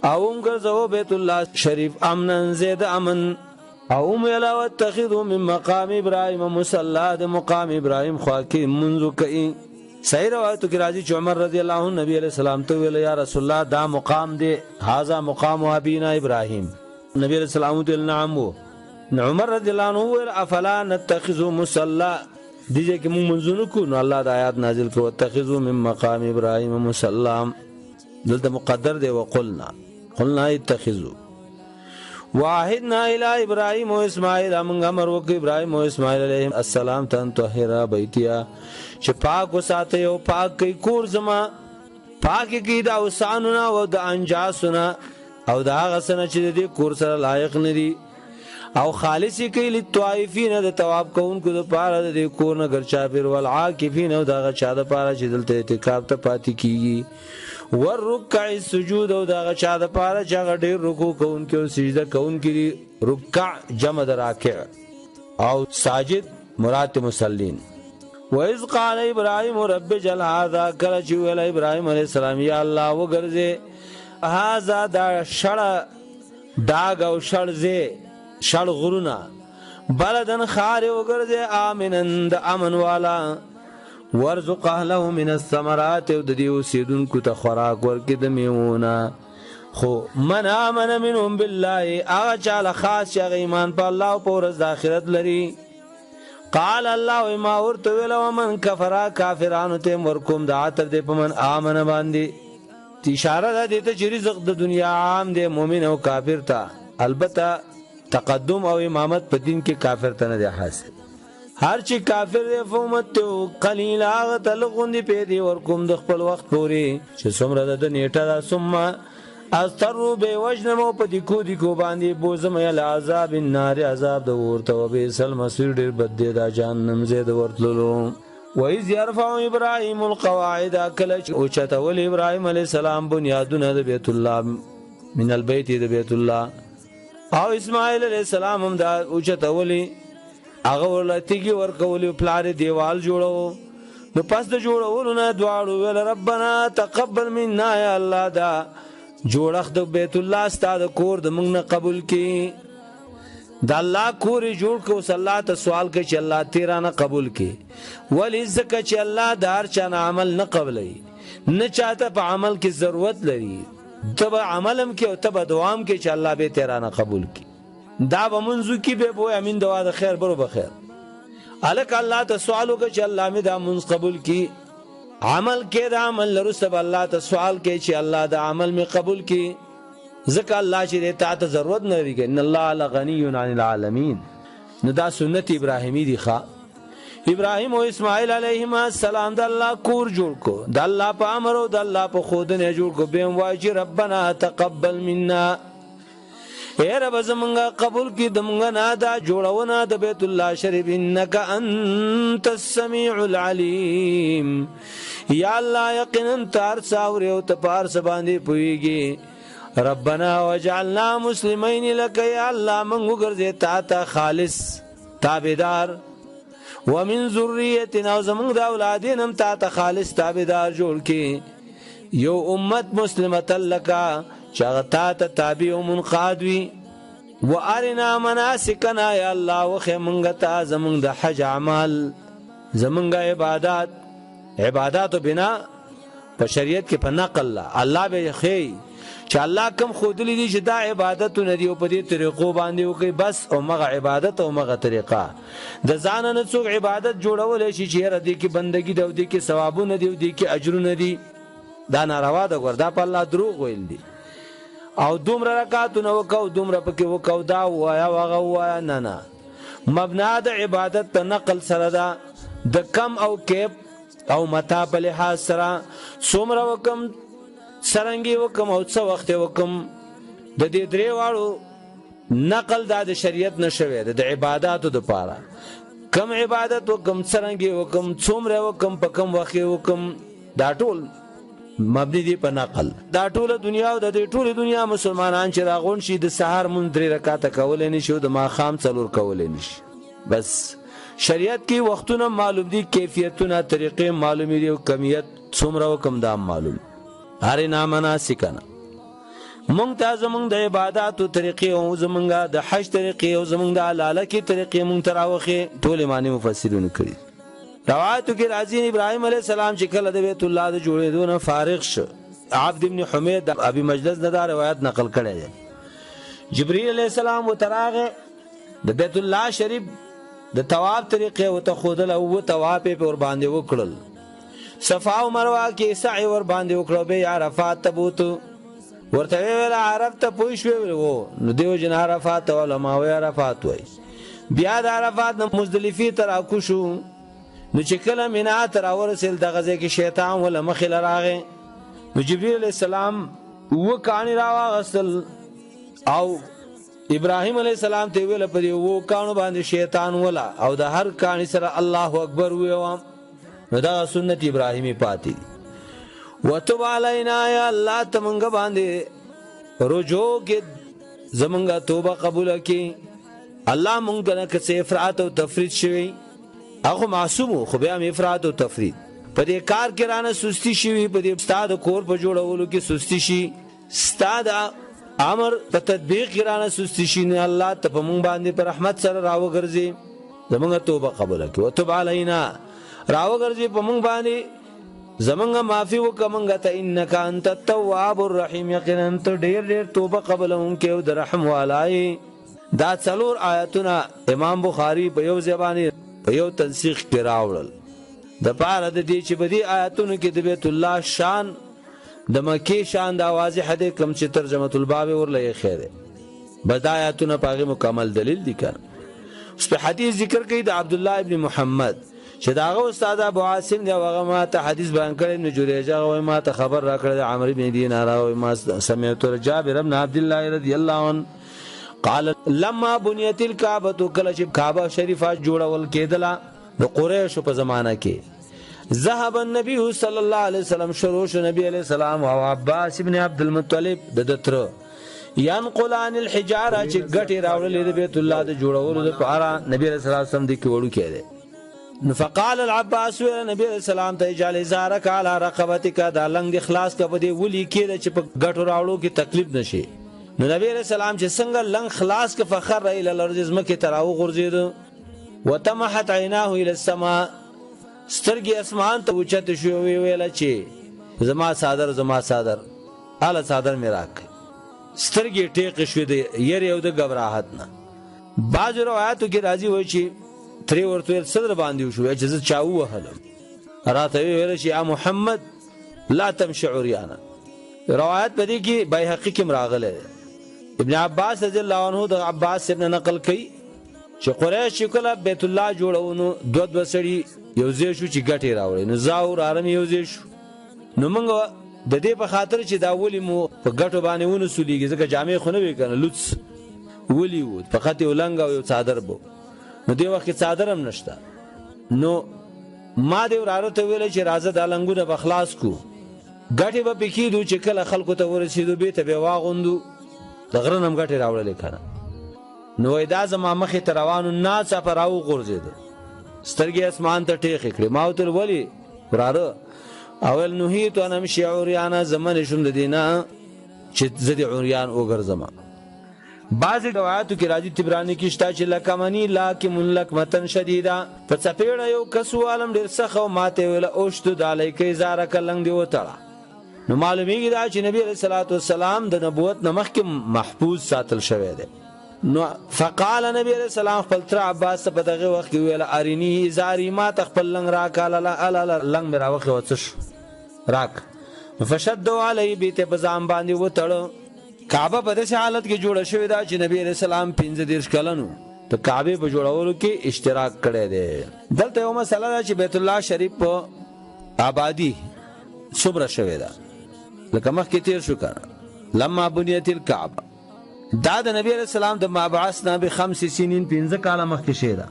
او ګرځو بیت الله شریف امنا زید امن، او ملا واتخذوا من مقام ابراهيم مصلى، د مقام ابراهيم خوا کې منځو کوي. صحیح روایتو کې راځي چې عمر رضی الله عنه نبی علیہ السلام ته ویل یا رسول الله دا مقام دی، هاذا مقام ابینا ابراهيم. نبی علیہ السلام ته نعم وو. عمر رضی الله عنه ویل افلا نتخذ مصلى، دیږي کې موږ منځونو کو، نو الله د آیات نازل کړو اتخذوا من مقام ابراهيم مصلى. دلته مقدر دی وقلنا اتخذوا واحدنا الى ابراهيم و اسماعيل امن امر وک ابراهيم و اسماعيل عليهم السلام تن طاهرا بیتیا چې پاک وساته او پاک کی کور زما پاک کی دا وسانونه او د انجاسونه او دا غسنه چې دې کور سره لایق ندي او خالصی کی للطائفین د تواب کوونکو د پاره د کور نه ګرچا پیر والعاکفین او دا چا د پاره چې دلته اعتکاف ته پاتې کیږي والرکع السجود او دا چا د پاره چې ډیر رکوع کوونکو او سجده کوونکو رکع جمع د راکع او ساجد مراد مصلین وَإِذْ قَالَ إِبْرَاهِيمُ رَبِّ اجْعَلْ هَذَا کله چې ویل ابراهیم علیه السلام یا الله وګرځې هاذا دا شړ داغ او شړځه شړ غرونا بلدن خار وګرځه امنن د امن والا ورزق اهله من الثمرات او د دې اوسیدونکو ته خوراک ورکې د میوونه خو من امن منهم بالله اغه چاله خاص چې ایمان په الله او په ورځ د آخرت لري قال الله ما ورته ویل ومن کفر کافرانو ته ورکوم د عتب دې په من امن باندې اشاره ده ته چې رزق د دنیا عام دی مؤمن او کافر ته البته تقدم او امامت په دین کې کافر ته نه دی حاصل هر چې کافر دی فومت قلیل هغه تلغوندي پیدا ورکوم د خپل وخت پوري چې څومره د نیټه دا ثم استروا به وجنمو په دې کو باندې بوزم ال عذاب النار عذاب د ورته وبسل مسیر ډیر بد دی دا جهنم زید ورتللو وَإِذْ يَرْفَعُ إِبْرَاهِيمُ الْقَوَاعِدَ کله او چتول ابراهيم عليه السلام بنیادونه د بیت الله من البيت د بیت الله او اسماعیل علیہ السلام هم دا اوچتولی هغه ولتیږي ورکولی پلار دیوال جوړو نو پس د جوړولو نه دواړو ویل ربنا تقبل منا یا الله دا جوړخ د بیت الله ستاسو کور د موږ نه قبول کړي د الله کور جوړ کو صلی ته سوال کوي چې الله تیرانه قبول کړي ولی زکه چې الله دار چانه عمل نه قبلې نه چاته په عمل کې ضرورت لري تب عملم کې او تب دوام کې چې الله به تیرانه قبول کی دا به منځو کې به بو امین دوا د خیر برو بخیر الک الله ته سوالو کې چې الله می دا منځ قبول کی عمل کې دا عمل لرسب الله ته سوال کې چې الله دا عمل می قبول کی ځکه الله چې ته ته ضرورت نه لري ان الله لغنی عن العالمین نو دا سنت ابراهیمی دی ښا ابراهیم او اسماعیل علیهما السلام د الله کور جوړ کو د الله په امر او د الله په خودنه جوړ کو به واجی ربنا تقبل منا اے رب زمونږه قبول کی دمغه نه دا جوړونه د بیت الله شریف انک انت السمیع العلیم یا الله یقینا تار ساور او تپار سباندې پویږي ربنا وجعلنا مسلمین لك یا الله موږ ګرځې تا ته خالص تابعدار ومن ذریتنا زمون د اولادینم تا ته خالص تابعدار جوړ کی یو امت مسلمه لکا چغتا ته تابع او منقاد وی وارنا مناسکنا یا الله وخه مونږ ته زمون د حج اعمال زمونږه عبادت بنا په شریعت کې په نقل الله به خی چې الله کوم خودلی دي چې دا عبادت نه دی او په دې طریقو باندې وکي بس او مغه عبادت او مغه طریقه د ځان نه څوک عبادت جوړول شي چې را دي کې بندگی دی او دي کې ثوابونه دی او دي کې اجرونه دي دا ناروا ده ګوردا په الله دروغ ویل دي او دومره رکعاتونه وکاو دومره پکې وکاو دا وایا واغه وایا نه مبنا د عبادت په نقل سره ده د کم او کیف او متا په لحاظ سره څومره وکم سرنګي وکم او څو وخت وکم د دې درې واړو نقل د شریعت نشوي د عبادتو د پاره کم عبادت وکم سرنګي وکم څومره وکم په کم وخت وکم دا ټول مبني دي په نقل دا ټول دنیا او د ټول دنیا مسلمانان چې راغون شي د سحر مون 3 رکعات کول نه شو د ماخام څلور کول نه شي بس شریعت کې وختونه معلوم دي کیفیتونه طریقې معلوم دي او کمیت څومره وکم دا معلوم هر نامنا سکنا مونږ ته زمونږ د عبادتو طریقې او زمونږ د حج طریقې او زمونږ د علاله کې طریقې مونږ تراوخه ټول معنی مفسرون کړي روایتو کې راځي ابراهيم عليه السلام چې کله د بیت الله د جوړېدو نه فارغ شو عبد ابن حمید ابي مجلس نه دا روایت نقل کړی دی جبريل عليه السلام وتراغه د بیت الله شریف د طواف طریقې او ته خودل او طواف په ور باندې وکړل صفا او مروه کې سعی ور باندې وکړو به عرفات ته بوتو ورته ویل عرب ته پوښ ویل وو نو دیو جن عرفات علماء وی عرفات وای بیا د عرفات مزدلفه تر اكو شو نو چې کله مینا تر ورسل د غزه کې شیطان ول مخل راغې نو جبرئیل علیہ السلام و کانی راغسل او ابراهیم علیہ السلام ته ویل په دې و کانو باندې شیطان ولا او د هر کانی سره الله اکبر ویوم نو دا سنت ابراهیمی پاتې وتب علینا یا الله تمنګ باندې رجوع کې زمونږه توبه قبول کړي الله مونږ نه کې افراط او تفرید شوی هغه معصوم خو بیا افراط او تفرید په دې کار کې رانه سستی شوی په دې استاد کور په جوړولو کې سستی شي استاد امر په تطبیق کې رانه سستی شي نه الله ته په مونږ باندې پر رحمت سره راوګرځي زمونږه توبه قبول کړي وتب علینا راوګرځي په مونږ باندې زمونږه معافي وکمنګه ته انک انت التواب الرحیم یقینا ته ډیر توبه قبلونکې او د رحم والای دا څلور آیاتونه امام بخاری په یو ځبانی په یو تنسیخ کې راوړل د پاره د دې چې په دې آیاتونو کې د بیت الله شان د مکی شان د واضح ده کم چې ترجمه الباب ورلې خیره بداياتونه پاغه مکمل دلیل دي کړ اوس په حدیث ذکر کوي د عبد الله ابن محمد چې داغه استاد ابو عاصم دی هغه ما ته حدیث بیان کړی نو جوړیږي او ما ته خبر را کړی عمرو بن دینار او ما سمعت جابر بن عبد الله رضی الله عنه قال لما بنيت الكعبه کله چې کعبه شریفه جوړول کېدله د قریش په زمانہ کې ذهب النبي صلى الله عليه وسلم شروع نبی علیہ السلام او عباس ابن عبد المطلب د دتر ينقلان الحجاره چې غټي راوړلې د بیت الله د جوړولو لپاره نبی علیہ السلام د کې وړو کېده فقال العباس نبی علیہ السلام ته اجازه زارک علی رقبتک دا لنګ د اخلاص کبه دی ولي کېده چې په غټو راوړو کې تکلیف نشي نو نبی علیہ السلام چې څنګه لنګ خلاص ک فخر الى الارض زمکه تراو غرزید وتمحت عیناه الى السماء سترګي اسمان ته اوچت شو ویل چې زما صادر اعلی صادر میراک سترګي ټیک شو دی ير یو د غبراحت نه باج روایتو کې راځي وای چې تری ورته صدر باندې شو چې زه چاو وهلم راته ویل چې محمد لا تمشي عريانا روایت بدی کې بیهقی کې مراغله ابن عباس رضی الله عنه د عباس ابن نقل کوي چې قریش کله بیت الله جوړونو دوه سړي یو ځای شو چې ګټي راوړي نو زاور ارم یو ځای شو نو موږ د دې په خاطر چې دا ولي مو په ګټو باندې ونه سولېږي ځکه جامع خو نه وی کنه لوڅ ولي وو فقط یو لنګ او یو صادر بو نو دی وخت صادر هم نشته نو ما دی وراره ته ویل چې راځه د لنګونه بخلاص کو ګټي به پکېدو چې کله خلکو ته ورسېدو به ته به واغوندو د غرنم ګټي راوړل کړه نو دا زما مخې ته روانو ناڅ په راو غورځید سترګې اسمان ته ټیخ کړې ما وتل ولی وراره اول نهیت انا مشي عریانا زمن شوم د دینه چې زدي عریان وګرځم بعض روایتو کې راځي تبرانی کې شته چې لکمنی لاکم لکمتن شدیدا په چپېړه یو کسو عالم ډیر سخه او ماته ویل اوشت د علیکې زاره کلنګ دی وتاړه نو معلومیږي دا چې نبی رسول الله والسلام د نبوت نمخ کې محفوظ ساتل شوی دی نو فقال نبی رسول الله خپل تر عباس په دغه وخت کې ویل ارینی زاری ما تخپل لنګ را کاله لا لنګ میرا وخت وڅش راک فشدوا علی بیت بزام باندې وتړو کعبه په داسې حالت کې جوړه شوې ده چې نبی رسول الله 15 کلنو ته کعبه په جوړولو کې اشتراک کړی دی دلته یو مسله ده چې بیت الله شریف په آبادی صبر شوې ده لکه مخکې تیر شو کړه لما بنیت الكعبه دا د نبی رسول الله د مابعثنا ب5 سنین 15 کال مخکې شه ده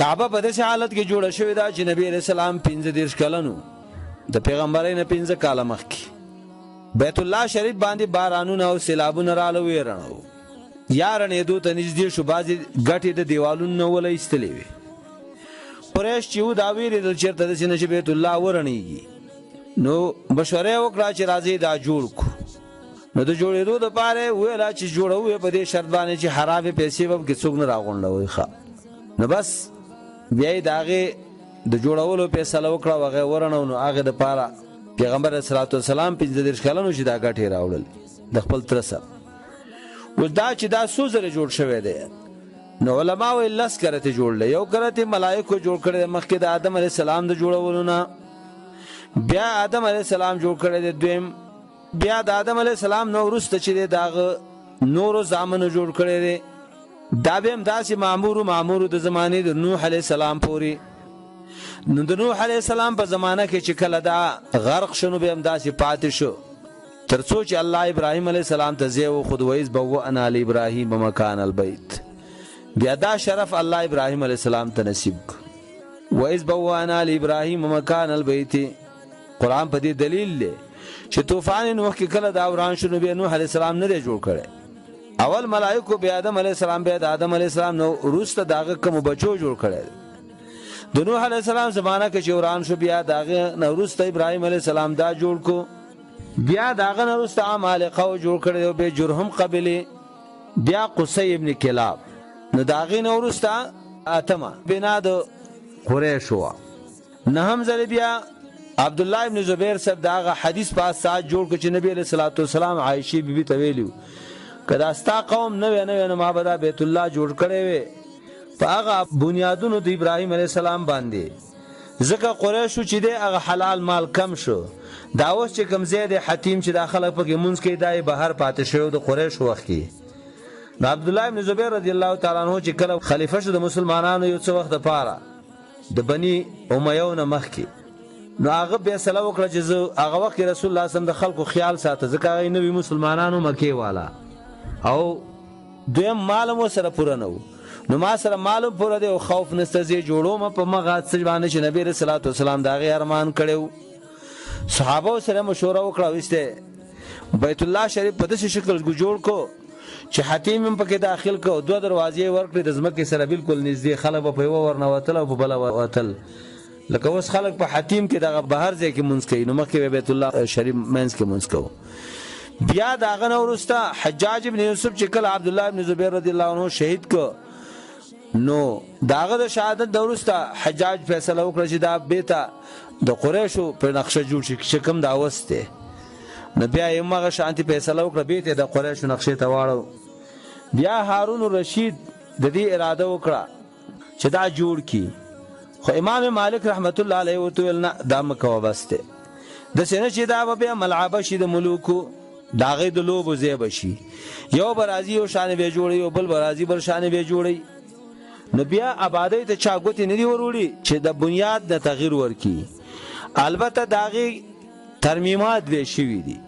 کعبه په داسې حالت کې جوړه شوې ده چې نبی رسول الله 15 کلنو د پیغمبرۍ نه 15 کال مخکې بیت الله شریف باندې بارانونه او سیلابونه رااله ویرنو یارنې دوه ته نږدې شو بازي غټي د دیوالونو ولې استلې وي قریش چې دا ویری د چیرته د سینې بیت الله ورنيږي نو مشوره وکړه چې راځي دا جوړ کو نو د جوړېدو د پاره ویلا چې جوړو په دې شرط باندې چې خرابې پیسې وب کې څوک نه راغونډوي ښا نو بس بیا داغه د جوړولو فیصله وکړه وغه ورنو نو هغه د پاره پیغمبر صلی الله علیه وسلم 15 کلونو چې دا غټي راوړل د خپل ترسه ودا چې دا سوزره جوړ شوی دی نو علما وی لس کرته جوړل یو کرته ملائکه جوړ کړي مخکې د آدم علی السلام د جوړولو نه بیا آدم علیه السلام جوړ کړی دی دویم. بیا د آدم علیه السلام نو وروسته چې دی داغه نورو زامنو جوړ کړی دی. دا به هم داسې معمورو د زمانې د نوح علیه السلام پورې. نو د نوح علیه السلام په زمانه کې چې کله دا غرق شنو به هم داسې پاتې شو تر څو چې الله ابراهیم علیه السلام ته ځای وخود وایز بوأنا لابراهیم مکان البیت. بیا دا شرف الله ابراهیم علیه السلام ته نصیب کړ. وایز بوأنا لابراهیم مکان البیت. قرآن په دې دلیل دی چې طوفان نوح کې کله دا وران شنو به نوح علیه السلام نه دی جوړ کړی. اول ملائکو بیا آدم علیه السلام بیا د آدم علیه السلام نو وروسته داغه کوم بچو جوړ کړی. د نوح علیه السلام زمانہ کې چې وران شو بیا داغه نو وروسته ابراهیم علیه السلام دا جوړ کو. بیا داغه نو وروسته عمالقه جوړ کړی او به جرهم قبیله بیا قصی ابن کلاب. نو داغه نو وروسته اتمه بنا د قریش وا. نهم ځل بیا عبد الله ابن زبیر صاحب داغه حدیث پاس سات جوړ کو چې نبی علیہ الصلوۃ والسلام عائشہ بیبي ته ویلو کدا ستا قوم نه نه ما بدا بیت الله جوړ کړي وي په هغه بنیادونو د ابراهیم علیه السلام باندې. ځکه قریش چې دی هغه حلال مال کم شو. دا اوس چې کم زید حتیم چې داخله پکې مونږ کې دای بهر پاتې شو د قریش وخت کې. نو عبد الله ابن زبیر رضی الله تعالی عنہ چې کله خلیفہ شو د مسلمانانو یو څه وخت لپاره د بنی امیہ نه مخ کې نو هغه به سلام وکړه چې هغه وخت رسول الله صلی الله علیه وسلم د خلکو خیال ساته ځکه هغه نوی مسلمانانو مکه والا او دویم مالم سره پوره نه. نو ما سره معلوم پوره دی او خوف نسته زی جوړو ما په مغات سره باندې چې نبی رسول الله صلی الله علیه وسلم دا غي ارمان کړو. صحابه سره مشوره وکړه وسته بیت الله شریف په داسې شکل جوړ کو چې حتیم هم پکې داخل کو. دوه دروازې ورکړي د ځمکې سره بالکل نږدې خلک په یو ورنوتل او په بل وتل. لکه اوس خلک په حتیم کې دغه بهر ځای کې مونږ کوي نو مخکې بیت الله شریف منځ کې مونږ کوو. بیا داغه نو ورسته حجاج ابن یوسف چې کله عبد الله ابن زبیر رضی الله عنه شهید کو نو داغه د شهادت د ورسته حجاج فیصله وکړه چې دا بیت د قریشو په نقشه جوړ شي کوم دا وسته. نو بیا یې مغه شانتي فیصله وکړه بیت د قریشو نقشه ته واړو. بیا هارون الرشید د دې اراده وکړه چې دا جوړ کی. خو امام مالک رحمت الله علیه ورته ول نه دا مکو بسته د سینه چې دا به ملعب شي د ملوکو داغه د لوبو زیب شي. یو برازي او شان به جوړي او بل برازي بل شان به جوړي. نو بیا آبادی ته چا ګوتی نه دی وروړي چې د بنیاد د تغییر ورکی. البته داغه ترمیمات به شوي دي.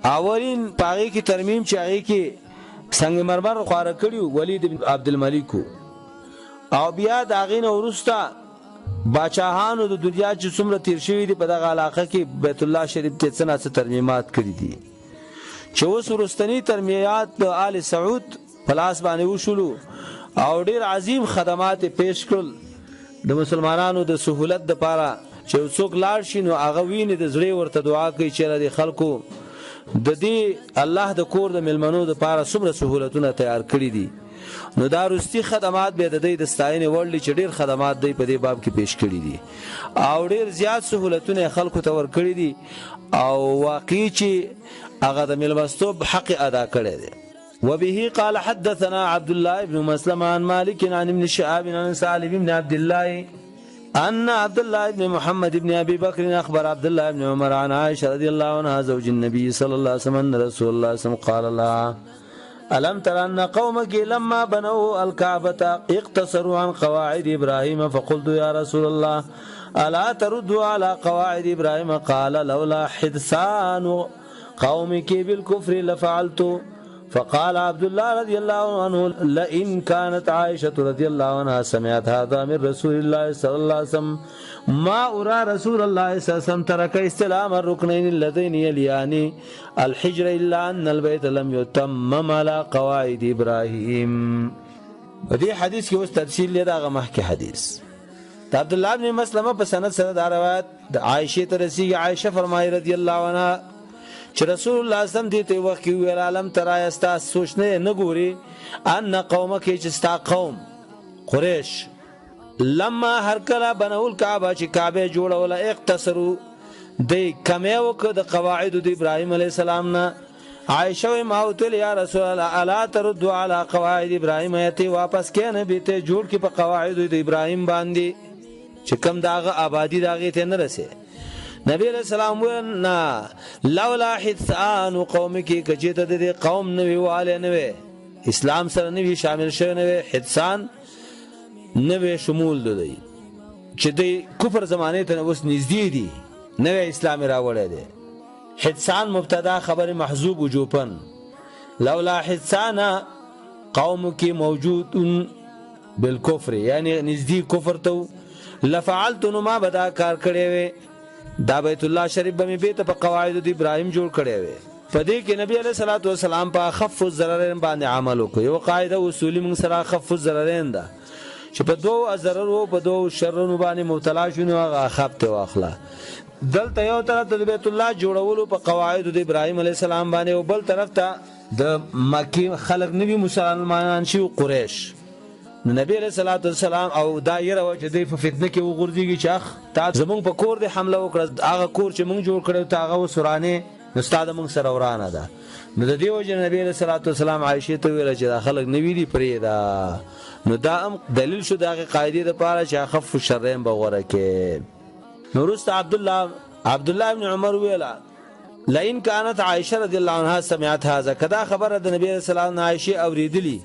اولین پاغي کی ترمیم چې هغه کې څنګه مرمر خواره کړیو ولید بن عبد الملک او بیا داغه نو ورستا باچاهانو د دنیا چې څومره تیر شوی دي په دغه علاقه کې بیت الله شریف ته څنګه ترمیمات کړی دي چې اوس ورستنی ترمیمات د آل سعود پلاس باندې وشولو او ډیر عظیم خدمات پیش کړل د مسلمانانو د سہولت د پاره چې څوک لاړ شي نو هغه ویني د زړه ورته دعا کوي چې د خلکو د دې الله د کور د ملمنو د پاره څومره سہولتونه تیار کړی دي. نو دا رستی خدمات به د دې د ستاینې وړل چې ډیر خدمات دی په دې باب کې پیش کړی دي او ډیر زیات سہولتونه خلکو ته ور کړی دي او واقعي چې هغه د ملمستوب حق ادا کړی دی. وبه قال حدثنا عبد الله بن مسلم عن مالك عن ابن شهاب عن سالم بن عبد الله ان عبد الله بن محمد بن ابي بكر اخبر عبد الله بن عمر عن عائشه رضي الله عنها زوج النبي صلى الله عليه وسلم رسول الله صلى الله عليه وسلم قال لها ألم تر أن قومك لما بنوا الكعبة اقتصروا عن قواعد إبراهيم فقلت يا رسول الله ألا تردوا على قواعد إبراهيم قال لولا حدثان قومك بالكفر لفعلت. فقال عبد الله رضي الله عنه لئن كانت عائشة رضي الله عنها سمعت هذا من رسول الله صلى الله عليه وسلم ما أرى رسول الله صلى الله عليه وسلم ترك استلام الركنين اللذين يليان الحجر إلا أن البيت لم يتمم على قواعد إبراهيم. ودي حديث کې اوس تفصیل لري هغه مخکې حدیث عبد الله بن مسلمه په سند سره دا روایت عائشه ته رسیږي. عائشه فرمایي رضی الله عنها چې رسول الله صلی الله علیه وسلم دې ته وخت ویل عالم ترا استا سوچ نه ګوري ان قومه کې چې ستا قوم قریش لما هر کله بنول کعبه چې کعبه جوړول اقتصروا د کمیو کو د قواعد د ابراهيم عليه السلام نه. عائشه ما وتل یا رسول الله الا ترد على قواعد ابراهيم ایت واپس کینه به ته جوړ کې په قواعد د ابراهيم باندې چې کم داغه آبادی داغه ته نه رسې. نبی علیہ السلام ورنا لولا حثان قومک کچته د قوم نوی والے نوی اسلام سره نوی شامل شوی نوی حثان نوی شمول دی چې د کفر زمانه ته اوس نږدې دي نوی اسلام راوړی دی حثان مبتدا خبر محذوب وجوبن لولا حثان قومک موجود بالکفر یعنی نږدې کفر ته لفعلت ما بدا کار کړی وي دا بیت الله شریف به بیت په قواعد د ابراهیم جوړ کړی وي په دې کې نبی علیہ الصلوۃ والسلام په خف الضررین باندې عمل وکړ یو قاعده اصولی موږ سره خف الضررین ده چې په دوه ضرر او په دوه شرونو باندې مبتلا شونه هغه خفت واخله دلته یو طرف د بیت الله جوړولو په قواعد د ابراهیم علیہ السلام باندې او بل طرف ته د مکی خلق نبی مسلمانان شي قریش نبی علیہ الصلوۃ والسلام او دایره و چې د فتنه کې وګرځيږي چې تا زمونږ په کور د حمله وکړه هغه کور چې مونږ جوړ کړو تا هغه سورانه نو استاد مونږ سره ورانه ده نو د دې وجه نبی علیہ الصلوۃ والسلام عائشه ته ویل چې خلک نوی دي پرې دا نو دا هم دلیل شو دغه قاعده لپاره چې خف شرین بغوره کې نورست عبد الله ابن عمر ویلا لئن كانت عائشه رضی الله عنها سمعت هذا کدا خبره د نبی علیہ السلام عائشه اوریدلی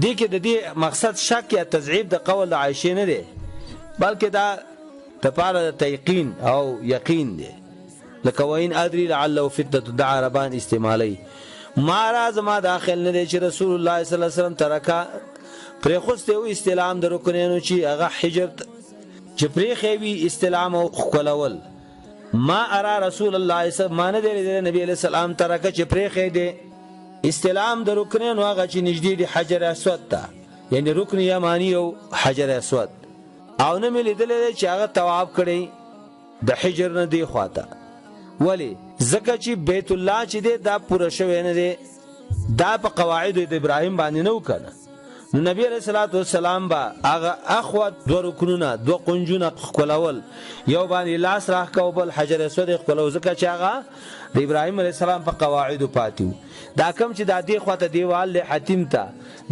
دې کې د دې مقصد شک یا تضعیف د قول د عائشه نه دی بلکې دا تفعل تيقين او یقین دی لکه وین ادري لعله فتنه دع عربان استعمالي ما راز ما داخل نه دی چې رسول الله صلی الله علیه وسلم ترکا پر خوسته او استلام د رکنینو چې هغه حجر چې پرې خوي استلام او خلول ما ارى رسول الله صلی الله علیه وسلم نبی علیہ السلام ترکا چې پرې خې دی استلام د رکنین واغه چې نږدې دی حجر اسود ته یعنی رکن یمانی او حجر اسود او نه ملیدل چې هغه طواف کړي د حجر نه دی خواته ولی زکه چې بیت الله چې دی دا پوره شوی نه دی دا په قواعد د ابراهیم باندې نو کنه نو نبی علیہ الصلوۃ والسلام با هغه اخو دو رکنونه دو قنجونه خلول یو باندې لاس راخ کو بل حجر اسود خلول زکه چې هغه د ابراهیم علیہ السلام په قواعد پاتیو دا کم چې د دې خواته دیوال له حتیم ته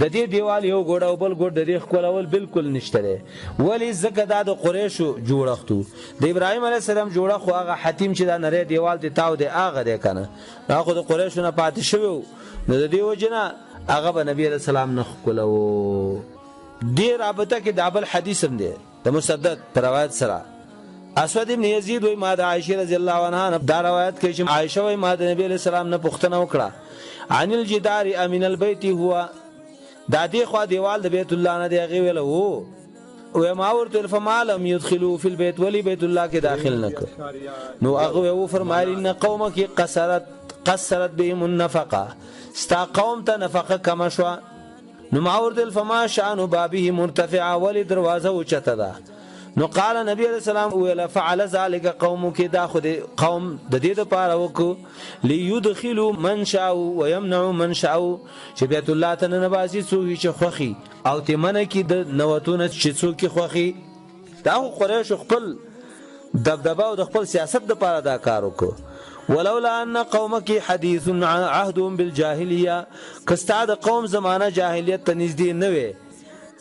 د دې دیوال یو ګوډ او بل ګوډ د دې خلول بالکل نشته ولی زکه د قریشو جوړختو د ابراهیم علیہ السلام جوړه خو هغه حتیم چې د نری دیوال دی تاو دی هغه دی کنه هغه د قریشو نه پاتې شوی نو د دې وجنه هغه به نبی علیہ السلام نه خلو دې رابطه کې د ابل حدیث هم دی د مسدد روایت سره اسود ابن یزید وای ما د عائشه رضی الله عنها دا روایت کوي چې عائشه وای ما د نبی علیہ السلام نه پوښتنه وکړه عن الجدار امن البيت هو دا دی خو دیوال د بیت الله نه دی غي ویل وو او ما ورته فما لم يدخلوا في البيت ولي بیت الله کې داخل نک نو هغه وو فرمایلی ان قومک قصرت بهم النفقه ستا قوم ته نفقه کما شو نو ما ورته فما شان بابه مرتفع ولي دروازه اوچته ده نو قال نبی علیہ السلام ویل فعل ذلك قومك دا خود قوم د دې لپاره وکړو ليدخلوا من شاء ويمنعوا من شاء چې بیت الله ته نه باسي څوک چې خوخي او تمنه کې د نوتونه چې څوک خوخي دا قریش خپل دبدبه او د خپل سیاست لپاره دا کار وکړو ولولا ان قومك حديث عهد بالجاهليه کستا د قوم زمانہ جاهلیت ته نږدې نه وي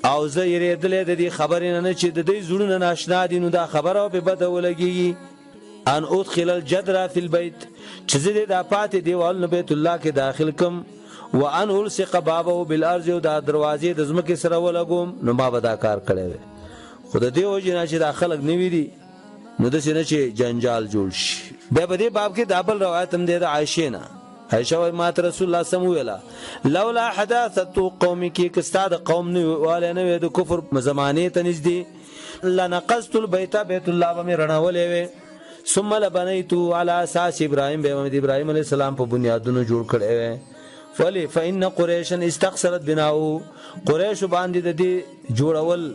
او زه یریدلې د دې خبرې نه چې د دې زړونو ناشنا دي نو دا خبره په بده ولګي ان ادخل الجدر في البيت چې زه د پاتې دیوال نو بیت الله کې داخل کم وان الصق بابه بالارض او د دروازې د زمکه سره ولګوم نو ما به دا کار کړی خود دې وجه نه چې دا خلک نیوي دي نو د سینې چې جنجال جوړ شي به په دې باب کې دابل روایت هم د عائشه نه عائشہ وای ما ته رسول الله سم ویلا لولا حداثت قومك کستاد قوم نه والے نه د کفر زمانه ته نږدې لنقصت البيت بیت الله به رڼولې وي ثم لبنيت على اساس ابراهيم به ابراهيم عليه السلام په بنیادونو جوړ کړي وي فلی فإن قريش استخسرت بناو قریش باندې د دې جوړول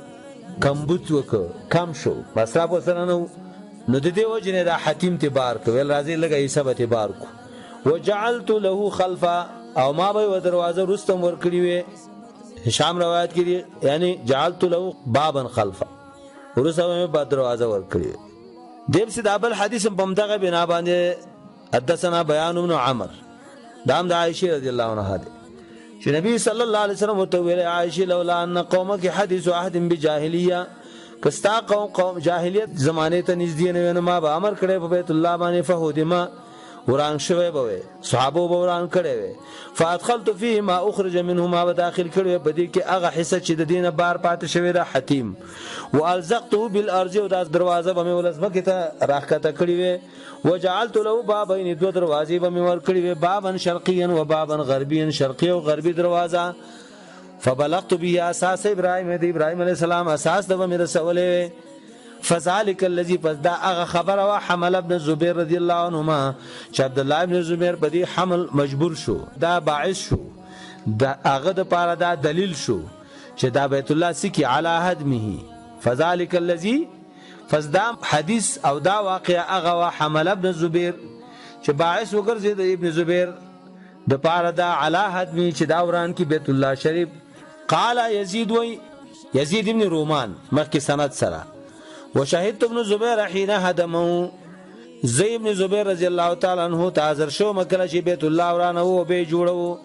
کمبوت وک کم شو مصرف وسره نو د دې وجنه د حتیم تبار کو ول راځي لګي حساب تبار کو وجعلت له خلفا او ما به دروازه رستم ور کړی وي هشام روایت کړي یعنی جعلت له بابا خلفا ورسمه به دروازه ور کړی دیب سید ابل حدیث بمدغه بنا باندې حدثنا بیان ابن عمر دام د عائشه رضی الله عنها چې نبی صلی الله علیه وسلم ته ویل عائشه لولا ان قومك حديث عهد بجاهلیه کستا قوم جاهلیت زمانه ته نږدې نه ونه ما به امر کړی په بیت الله باندې فهودما وران شوی به صحابه به وران کړي وي فادخلت فيه ما اخرج منه ما داخل کړي په دې کې هغه حصہ چې د دینه بار پاتې شوی دا حتیم والزقته بالارض او دا دروازه به مې ولزمکه ته راخته کړي وي وجعلت له بابين دو دروازې به مې ور کړي وي بابا شرقيا وبابا غربيا شرقي او غربي دروازه فبلغت به اساس ابراهيم عليه السلام اساس د مې رسوله فذلك الذي فدا اغه خبر وا حمل ابن زبير رضی الله عنهما چې عبد الله ابن زبير په دې حمل مجبور شو دا باعث شو دا اغه د پاره دا دلیل شو چې دا بیت الله سکی علی هدمه فذلك الذي فدا حدیث او دا واقع اغه وا حمل ابن زبير چې باعث وګرځي د ابن زبير د پاره دا علی هدمه چې دا وران کی بیت الله شریف قال يزيد ابن رومان مخکې سند سره وشهدت ابن زبير حين هدمه زي ابن زبير رضی الله تعالی عنہ تعذر شو مکه چې بیت الله ورانه او به جوړو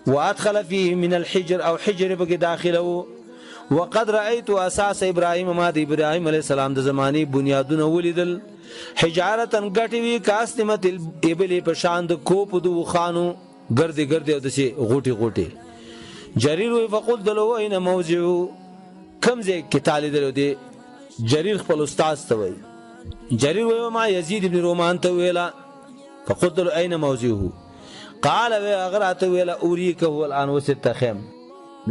وادخل فيه من الحجر او حجر بګ داخله وقد رايت اساس ابراهيم ما د ابراهيم عليه السلام د زماني بنیادونه ولیدل حجارتن غټوي کاستمت الابل په شان د کوپ دو خانو ګرځي او دسي غوټي جرير وي فقلت له اين موضع كم زي کتال درو دي جرير خپل استاد ته وای جرير وای ما يزيد ابن رومان ته ویلا فقلت له اين موضعه قال اغرات ویلا اوريك هو الان وستخم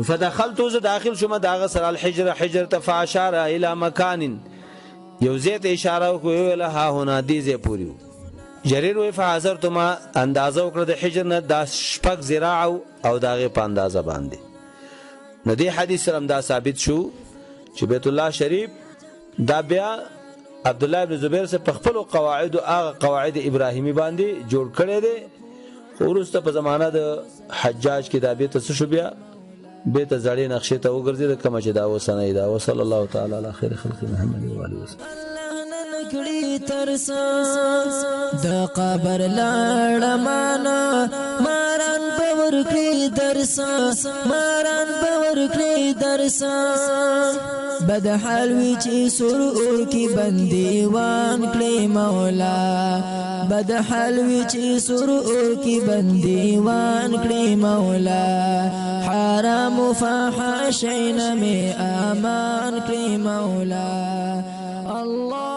فدخلت داخل شوم داغه سره الحجر حجر تفاشار الى مكان يوزيت اشاره ویلا ها هنا دي زه پوریو جرير وای فحاضرت ما اندازه وکړه د حجر نه د شپږ زراع او داغه په اندازه باندې ندی حدیث سره دا ثابت شو چې بیت الله شریف دا بیا عبد الله ابن زبیر سے خپل قواعد او هغه قواعد ابراهیمی باندې جوړ کړي دي ورسته په زمانہ د حجاج کې دا به تاسو شو بیا به ته ځړې نقشې ته وګرځي کوم چې دا وسنه دا وصلی الله تعالی علی خیر خلق محمد و علیه وسلم کړي ترسا د قبر لاړ معنا ماران باور کړي درسا ماران باور کړي درسا بد حال وی چې سرور کی بندیوان کړي مولا بد حال وی چې سرور کی بندیوان کړي مولا حرام فحاشین می امان کړي مولا الله